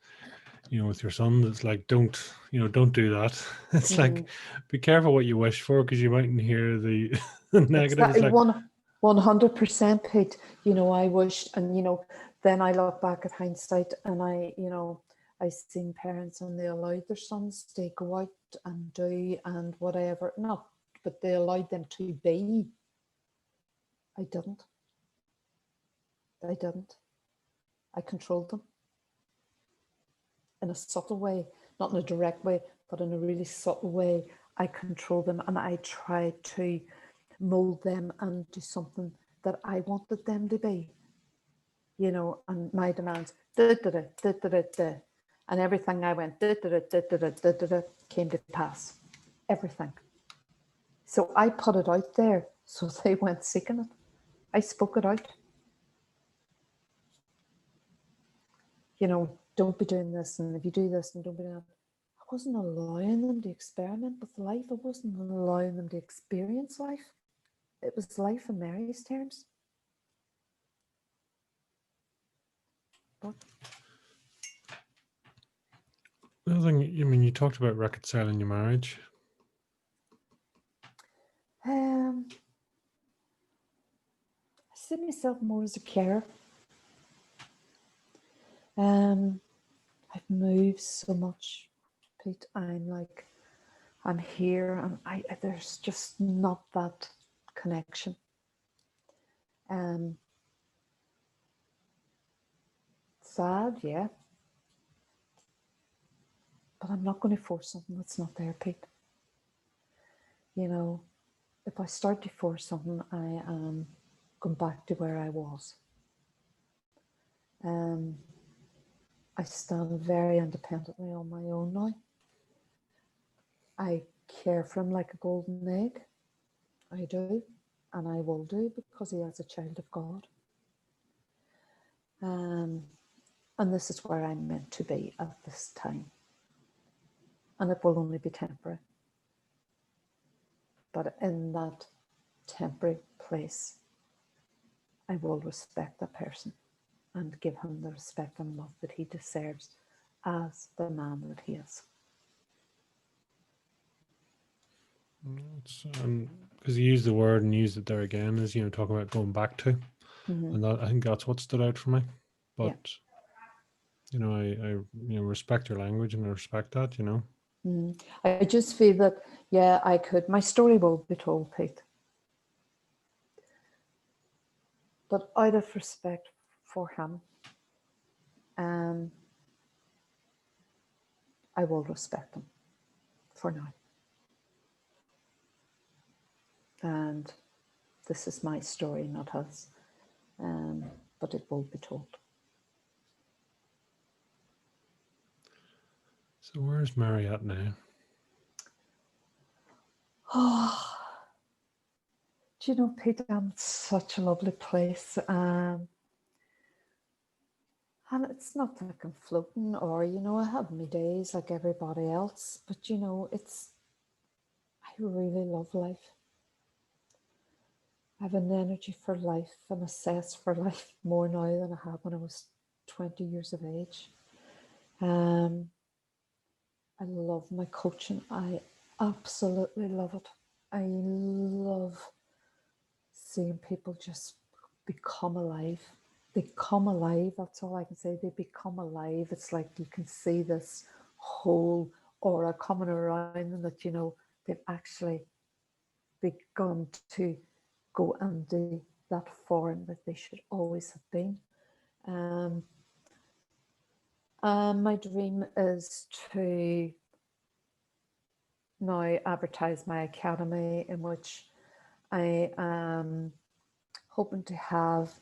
with your son, it's like, don't do that. It's like, be careful what you wish for, because you mightn't hear the negatives. Exactly, 100%, Pete. I wished, and then I look back at hindsight, and I I've seen parents and they allowed their sons to go out and do and whatever, not, but they allowed them to be. I didn't. I didn't. I controlled them in a subtle way, not in a direct way, but in a really subtle way. I controlled them and I tried to mold them and do something that I wanted them to be, you know, and my demands, and everything I went, came to pass, everything. So I put it out there, so they went seeking it. I spoke it out. You know, don't be doing this, and if you do this, and don't be doing that. I wasn't allowing them to experiment with life. I wasn't allowing them to experience life. It was life in Mary's terms. But The other thing, I mean, you talked about reconciling your marriage. I see myself more as a carer. I've moved so much, Pete. I'm here, and there's just not that connection. Sad, yeah. But I'm not going to force something that's not there, Pete. You know, if I start to force something, I am going back to where I was. I stand very independently on my own now. I care for him like a golden egg. I do, and I will do, because he is a child of God. And this is where I'm meant to be at this time. And it will only be temporary. But in that temporary place, I will respect that person and give him the respect and love that he deserves as the man that he is. Because you used the word and used it there again, as you know, talking about going back to, and that, I think that's what stood out for me. But you know, I respect your language and I respect that. You know, I just feel that I could. My story will be told, Pete, but out of respect for him, I will respect him for now. And this is my story, not his, but it will be told. So where's Mary at now? Oh, do you know, Pete, I'm such a lovely place. And it's not like I'm floating, or, you know, I have my days like everybody else, but, you know, I really love life. I have an energy for life and a zest for life more now than I had when I was 20 years of age. I love my coaching. I absolutely love it. I love seeing people just become alive. They come alive, that's all I can say. They become alive. It's like you can see this whole aura coming around them, that, you know, they've actually begun to go and do that form that they should always have been. My dream is to now advertise my academy, in which I am hoping to have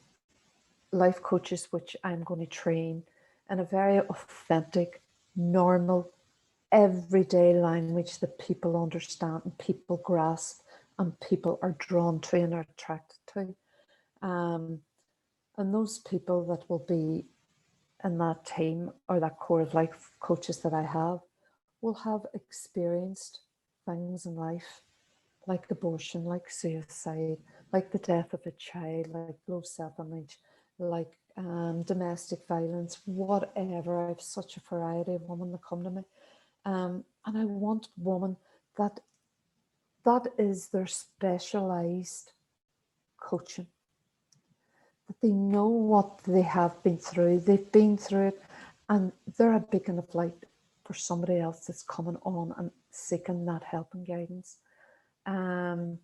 life coaches, which I'm going to train in a very authentic, normal, everyday language that people understand and people grasp and people are drawn to and are attracted to. And those people that will be in that team, or that core of life coaches that I have, will have experienced things in life, like abortion, like suicide, like the death of a child, like low self-image, like domestic violence, whatever. I have such a variety of women that come to me. And I want women that is their specialized coaching, that they know what they have been through. They've been through it, And they're a beacon of light for somebody else that's coming on and seeking that help and guidance. I'm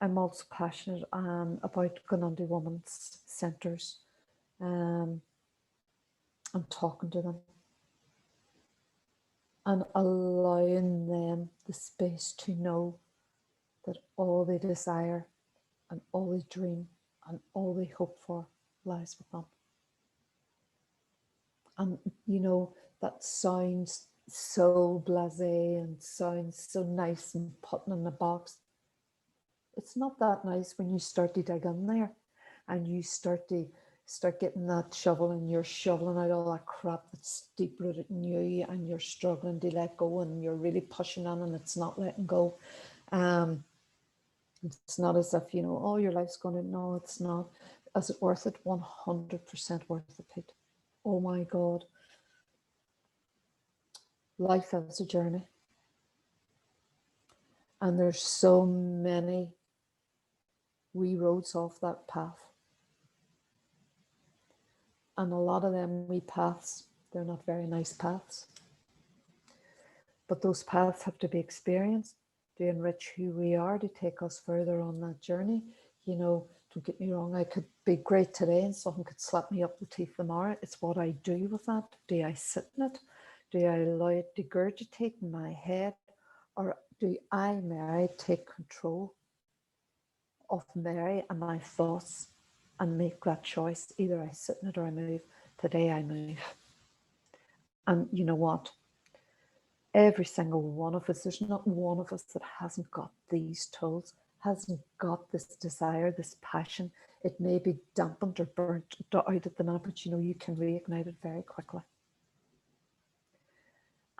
also passionate about going on to women's centres and talking to them and allowing them the space to know that all they desire and all they dream and all they hope for lies with them. And you know, that sounds so blasé and sounds so nice and putting in a box. It's not that nice when you start to dig in there and you start getting that shovel and you're shoveling out all that crap that's deep rooted in you and you're struggling to let go and you're really pushing on and it's not letting go. It's not as if, you know, oh, your life's going to, no, it's not. Is it worth it? 100% worth it, Pete. Oh my God. Life is a journey. And there's so many wee roads off that path. And a lot of them wee paths, they're not very nice paths. But those paths have to be experienced to enrich who we are, to take us further on that journey. You know, don't get me wrong, I could be great today and someone could slap me up the teeth tomorrow. It's what I do with that. Do I sit in it? Do I allow it to regurgitate in my head? Or do I, Mary, take control of Mary and my thoughts and make that choice? Either I sit in it or I move. Today I move. And you know what? Every single one of us, there's not one of us that hasn't got these tools, hasn't got this desire, this passion. It may be dampened or burnt out at the minute, but you know, you can reignite it very quickly.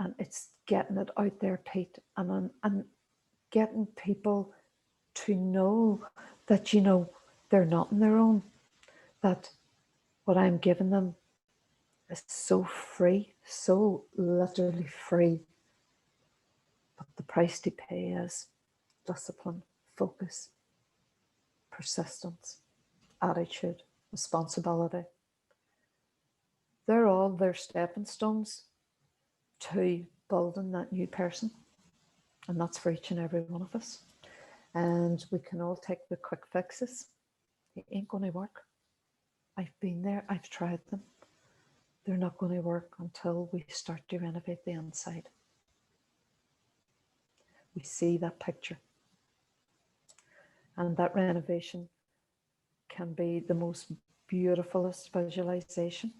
And it's getting it out there, Pete, and getting people to know that, you know, they're not on their own, that what I'm giving them is so free, so literally free. But the price to pay is discipline, focus, persistence, attitude, responsibility. They're all their stepping stones to building that new person. And that's for each and every one of us. And we can all take the quick fixes. It ain't going to work. I've been there, I've tried them. They're not going to work until we start to renovate the inside. We see that picture. And that renovation can be the most beautifulest visualization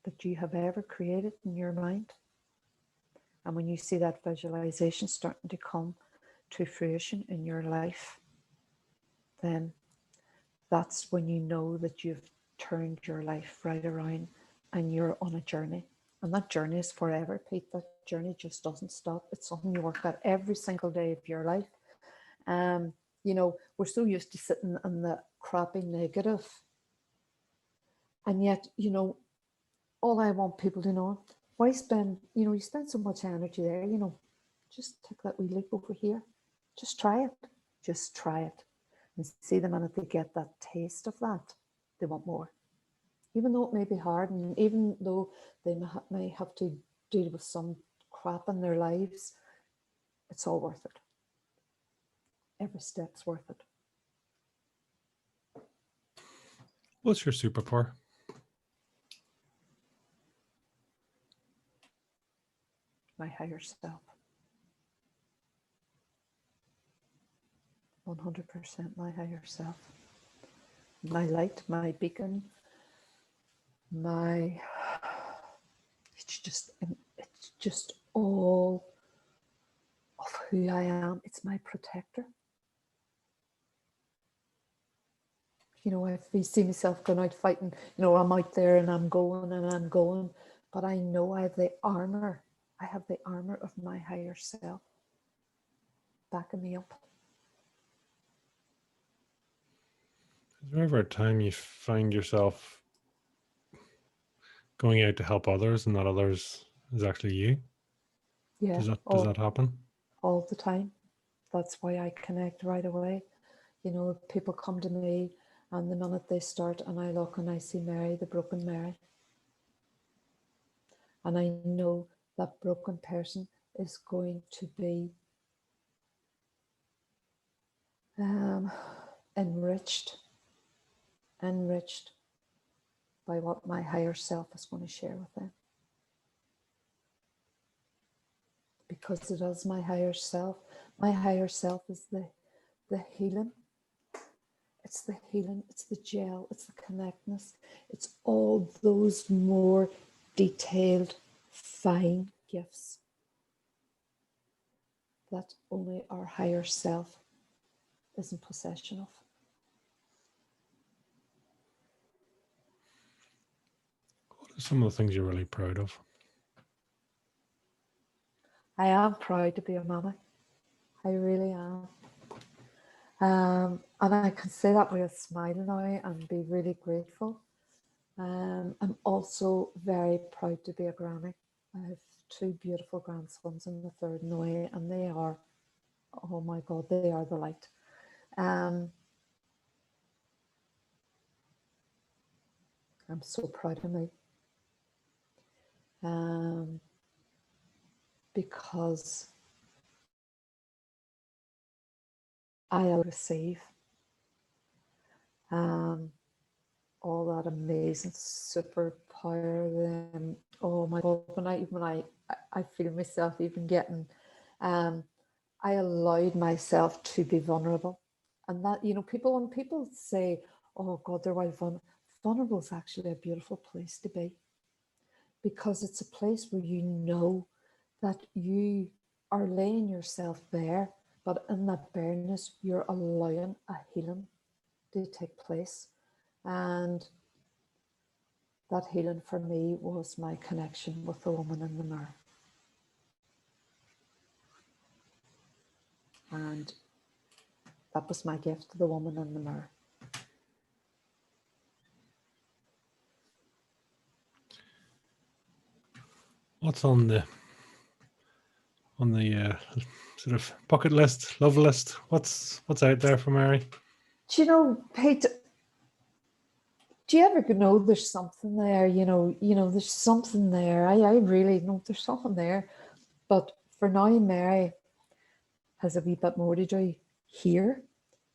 that you have ever created in your mind. And when you see that visualization starting to come to fruition in your life, then that's when you know that you've turned your life right around and you're on a journey. And that journey is forever, Pete. That journey just doesn't stop. It's something you work at every single day of your life. You know, we're so used to sitting in the crappy negative. And yet, you know, all I want people to know, why spend, you know, you spend so much energy there, you know, just take that wee leap over here. Just try it. Just try it. And see the minute they get that taste of that, they want more. Even though it may be hard and even though they may have to deal with some crap in their lives, it's all worth it. Every step's worth it. What's your superpower? My higher self. 100% my higher self. My light, my beacon, it's just all of who I am. It's my protector. You know, if I see myself going out fighting, you know, I'm out there and I'm going, but I know I have the armor. I have the armor of my higher self backing me up. Is there ever a time you find yourself going out to help others and that others is actually you? Yeah. Does that happen? All the time. That's why I connect right away. You know, people come to me and the minute they start and I look and I see Mary, the broken Mary. And I know that broken person is going to be enriched by what my higher self is going to share with them. Because it is my higher self. My higher self is the healing. It's the healing, it's the gel, it's the connectedness. It's all those more detailed, fine gifts that only our higher self is in possession of. What are some of the things you're really proud of? I am proud to be a mama. I really am. And I can say that with a smile now and be really grateful. I'm also very proud to be a granny. I have two beautiful grandsons and the third now, and they are, oh my God, they are the light. I'm so proud of me. Because I receive all that amazing superpower. Then, oh my God, when I feel myself even getting, I allowed myself to be vulnerable. And that, you know, when people say, oh God, they're vulnerable, vulnerable is actually a beautiful place to be. Because it's a place where you know that you are laying yourself bare, but in that bareness, you're allowing a healing to take place. And that healing for me was my connection with the woman in the mirror. And that was my gift to the woman in the mirror. What's on the sort of bucket list, love list? What's out there for Mary? Do you know, Pete, do you ever know there's something there? You know, there's something there. I really know there's something there. But for now, Mary has a wee bit more to do here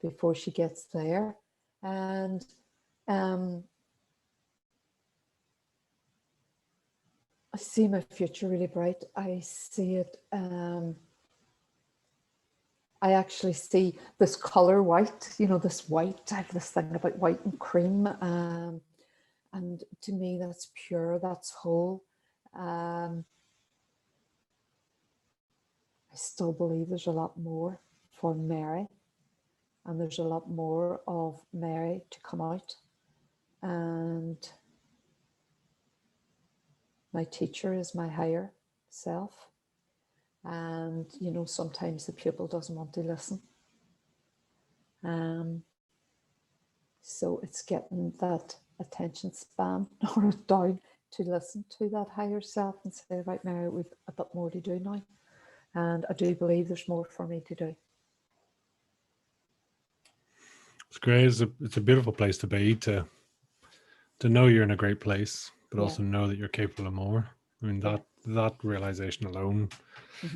before she gets there. And I see my future really bright. I see it. I actually see this color white, you know, this white. I have this thing about white and cream. And to me, that's pure, that's whole. I still believe there's a lot more for Mary. And there's a lot more of Mary to come out. And my teacher is my higher self. And, you know, sometimes the pupil doesn't want to listen. So it's getting that attention span narrowed down to listen to that higher self and say, right, Mary, we've a bit more to do now. And I do believe there's more for me to do. It's great. It's a beautiful place to be, to know you're in a great place, but also know that you're capable of more. I mean, that realization alone,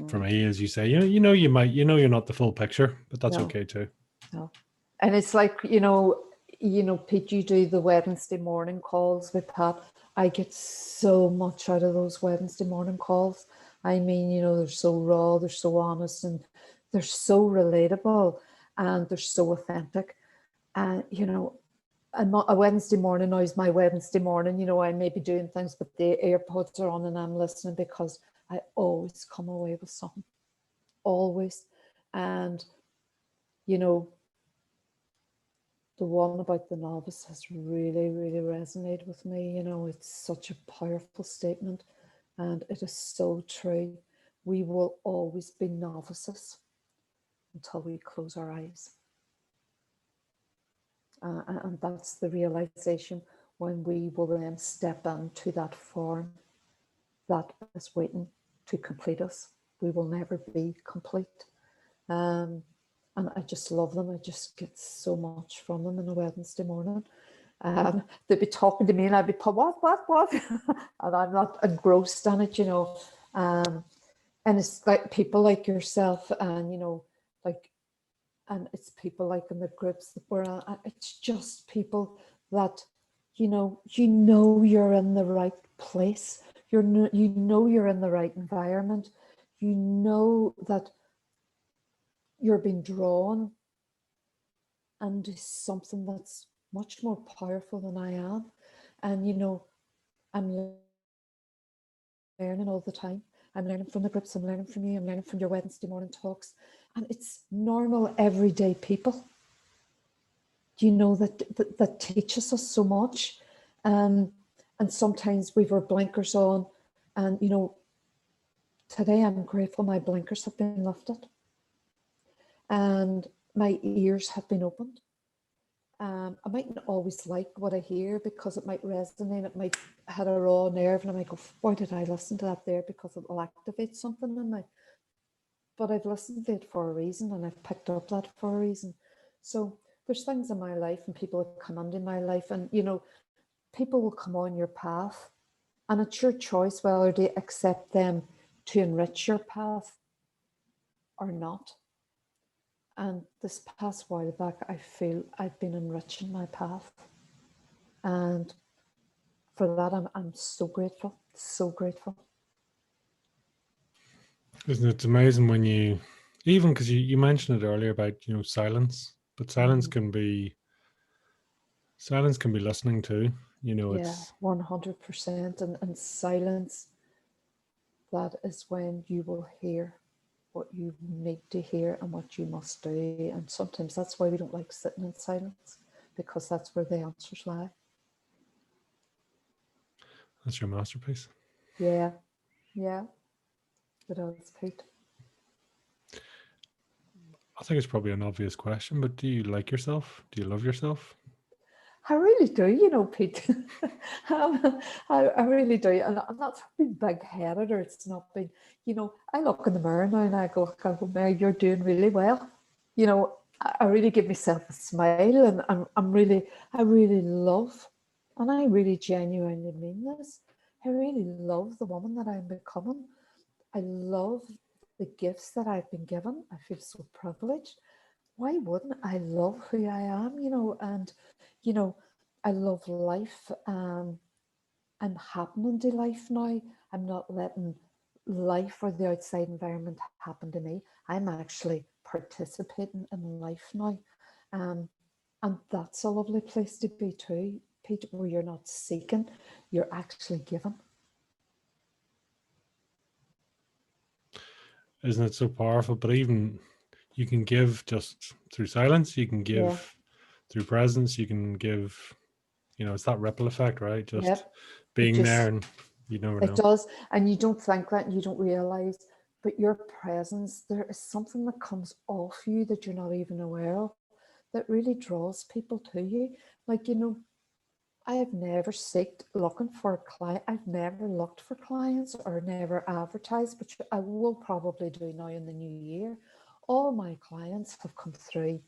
for me, as you say, you know, you're not the full picture, but that's okay too. No. And it's like, you know, Pete, you do the Wednesday morning calls with Pat. I get so much out of those Wednesday morning calls. I mean, you know, they're so raw, they're so honest, and they're so relatable, and they're so authentic. And, you know, a Wednesday morning now is my Wednesday morning. You know, I may be doing things, but the AirPods are on and I'm listening because I always come away with something. Always. And, you know, the one about the novice has really, really resonated with me. You know, it's such a powerful statement and it is so true. We will always be novices until we close our eyes. And that's the realization when we will then step into that form that is waiting to complete us. We will never be complete. And I just love them. I just get so much from them on a Wednesday morning. They'd be talking to me and I'd be, what? And I'm not engrossed in it, and it's like people like yourself and, and it's people like in the groups that we're at, it's just people that, you're in the right place. You're in the right environment. You know that you're being drawn into something that's much more powerful than I am. And, I'm learning all the time. I'm learning from the groups, I'm learning from you, I'm learning from your Wednesday morning talks. And it's normal, everyday people, that teaches us so much. And sometimes we've our blinkers on. And, today I'm grateful my blinkers have been lifted. And my ears have been opened. I mightn't always like what I hear because it might resonate, it might hit a raw nerve, and I might go, why did I listen to that there? Because it will activate something in me. But I've listened to it for a reason, and I've picked up that for a reason. So there's things in my life and people have come into my life, and people will come on your path, and it's your choice whether to accept them to enrich your path or not. And this past while back, I feel I've been enriching my path. And for that, I'm so grateful, so grateful. Isn't it amazing when even because you mentioned it earlier about, silence, but silence can be listening too, it's 100%. And silence, that is when you will hear what you need to hear and what you must do. And sometimes that's why we don't like sitting in silence, because that's where the answers lie. That's your masterpiece. Yeah, it is, Pete. I think it's probably an obvious question, but do you like yourself? Do you love yourself? I really do, Pete. I really do. And that's been big-headed, or it's not been, I look in the mirror now and I go, Mary, you're doing really well. I really give myself a smile, and I really love, and I really genuinely mean this, I really love the woman that I'm becoming. I love the gifts that I've been given. I feel so privileged. Why wouldn't I love who I am, and, I love life. I'm happening to life now. I'm not letting life or the outside environment happen to me. I'm actually participating in life now. And that's a lovely place to be too, Pete, where you're not seeking, you're actually given. Isn't it so powerful? But even you can give just through silence, you can give through presence, you can give, it's that ripple effect, right? Just being there, and you never know. It does. And you don't think that, and you don't realize, but your presence, there is something that comes off you that you're not even aware of that really draws people to you. Like, I have never sought looking for a client. I've never looked for clients or never advertised, which I will probably do now in the new year. All my clients have come through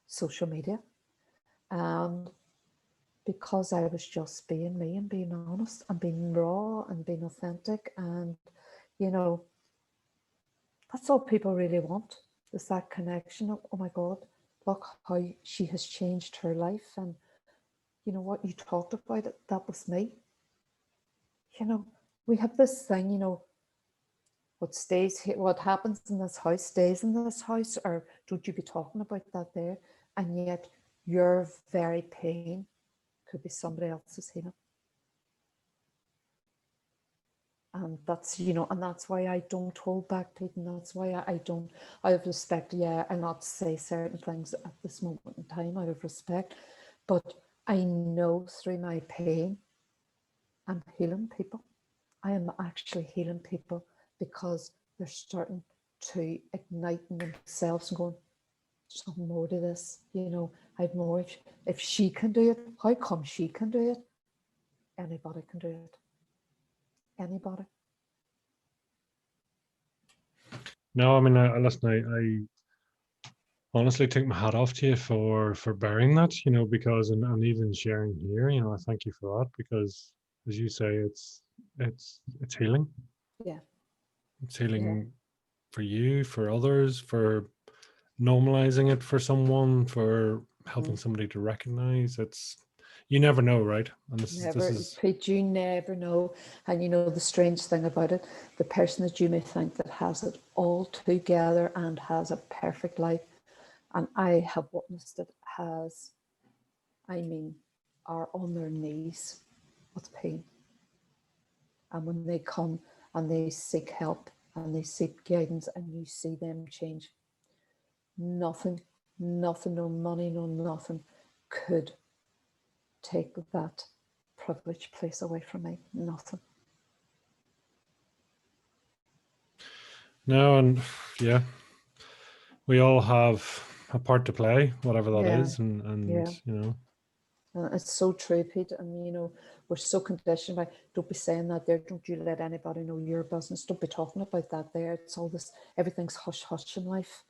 social media. And because I was just being me and being honest and being raw and being authentic. And, that's all people really want, is that connection of, oh my God, look how she has changed her life. And, what you talked about, that was me. We have this thing, what stays here, what happens in this house stays in this house, or don't you be talking about that there? And yet your very pain could be somebody else's healing. And that's, and that's why I don't hold back, Pete, and that's why I don't, out of respect, I'll not say certain things at this moment in time out of respect, but I know through my pain, I'm healing people. I am actually healing people because they're starting to ignite in themselves and going, there's something more to this, I've more. If she can do it, how come she can do it? Anybody can do it. Anybody. No, I mean, listen, I honestly take my hat off to you for bearing that, because and even sharing here, I thank you for that, because as you say, it's healing. Yeah. It's healing for you, for others, for normalizing it for someone, for helping somebody to recognize. You never know, right? And this is Pete, you never know. And the strange thing about it, the person that you may think that has it all together and has a perfect life, and I have witnessed it, are on their knees with pain. And when they come and they seek help and they seek guidance and you see them change, nothing, no money, no nothing could take that privileged place away from me. Nothing. No, and yeah, we all have a part to play, whatever that is, and It's so true, Pete. And we're so conditioned by, don't be saying that there, don't you let anybody know your business, don't be talking about that there. It's all this, everything's hush hush in life.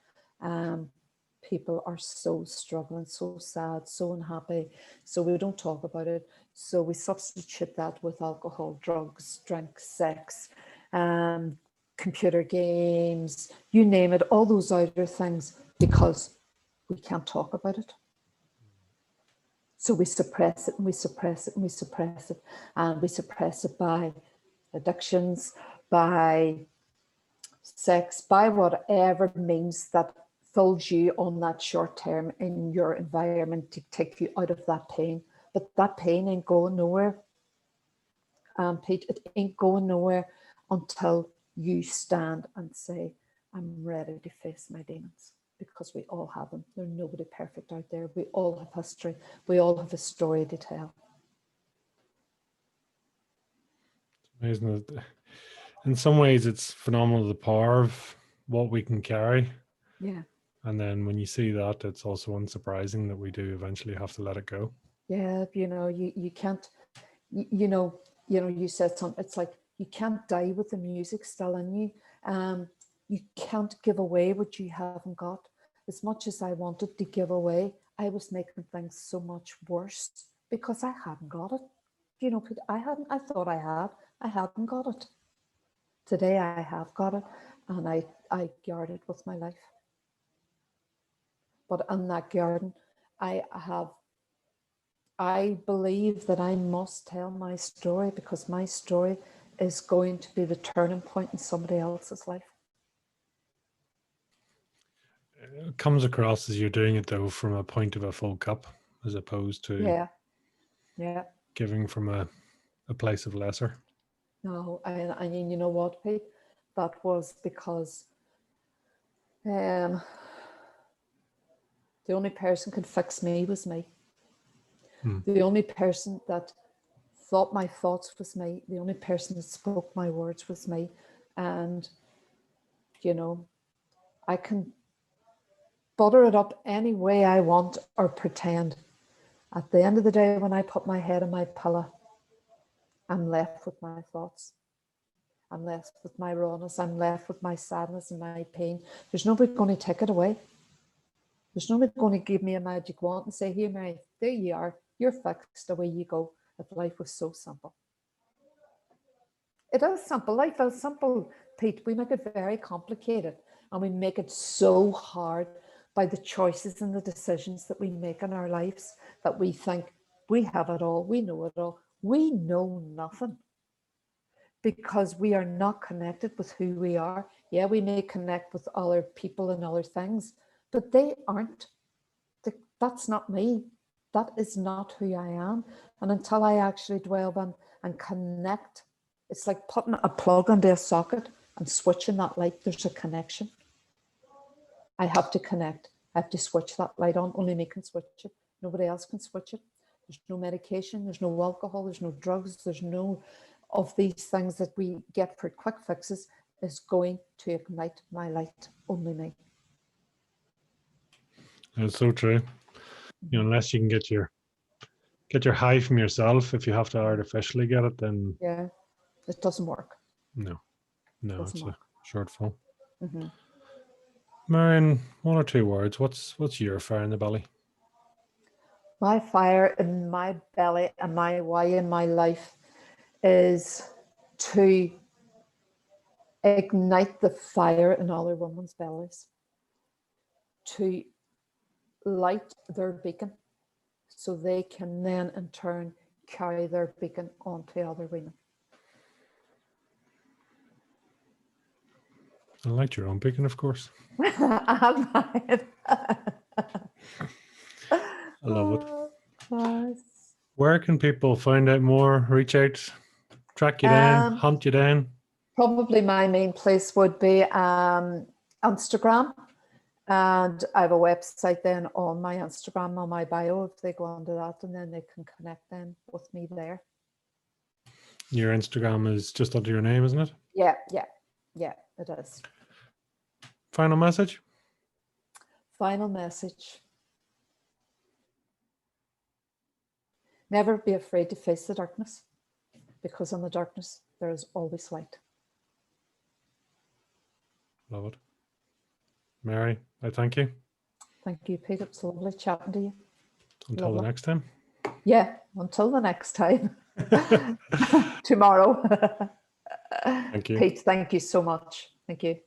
People are so struggling, so sad, so unhappy, so we don't talk about it. So we substitute that with alcohol, drugs, drink, sex, computer games, you name it, all those other things, because we can't talk about it. So we suppress it and we suppress it and we suppress it, and we suppress it by addictions, by sex, by whatever means that fills you on that short term in your environment to take you out of that pain. But that pain ain't going nowhere. Pete, it ain't going nowhere until you stand and say, I'm ready to face my demons. Because we all have them. There's nobody perfect out there. We all have history. We all have a story to tell. It's amazing. In some ways, it's phenomenal, the power of what we can carry. Yeah. And then when you see that, it's also unsurprising that we do eventually have to let it go. Yeah, you can't, you said something, it's like you can't die with the music still in you. You can't give away what you haven't got. As much as I wanted to give away, I was making things so much worse because I hadn't got it. I thought I hadn't got it. Today I have got it, and I guard it with my life. But in that garden, I believe that I must tell my story, because my story is going to be the turning point in somebody else's life. It comes across as you're doing it, though, from a point of a full cup, as opposed to giving from a place of lesser. No, and you know what, Pete? That was because the only person could fix me was me. The only person that thought my thoughts was me. The only person that spoke my words was me. And, I can butter it up any way I want or pretend. At the end of the day, when I put my head on my pillow, I'm left with my thoughts. I'm left with my rawness. I'm left with my sadness and my pain. There's nobody going to take it away. There's nobody going to give me a magic wand and say, here, Mary, there you are. You're fixed, away you go. If life was so simple. It is simple. Life is simple, Pete. We make it very complicated, and we make it so hard by the choices and the decisions that we make in our lives, that we think we have it all, we know it all. We know nothing, because we are not connected with who we are. Yeah, we may connect with other people and other things, but they aren't. That's not me. That is not who I am. And until I actually dwell on and connect, it's like putting a plug into a socket and switching that light. There's a connection. I have to connect. I have to switch that light on. Only me can switch it. Nobody else can switch it. There's no medication. There's no alcohol. There's no drugs. There's no of these things that we get for quick fixes is going to ignite my light. Only me. It's so true. Unless you can get your high from yourself, if you have to artificially get it, then it doesn't work. No, it's a shortfall. Marion, 1 or 2 words. What's your fire in the belly? My fire in my belly and my why in my life is to ignite the fire in other women's bellies, to light their beacon so they can then in turn carry their beacon onto other women. I liked your own beacon, of course. And mine. I love it. Nice. Where can people find out more, reach out, track you down, hunt you down? Probably my main place would be Instagram. And I have a website then on my Instagram, on my bio, if they go onto that, and then they can connect then with me there. Your Instagram is just under your name, isn't it? Yeah, it is. Final message? Final message. Never be afraid to face the darkness, because in the darkness, there is always light. Love it. Mary, I thank you. Thank you, Pete. It's lovely chatting to you. Until the next time. Yeah, until the next time. Tomorrow. Thank you. Pete, thank you so much. Thank you.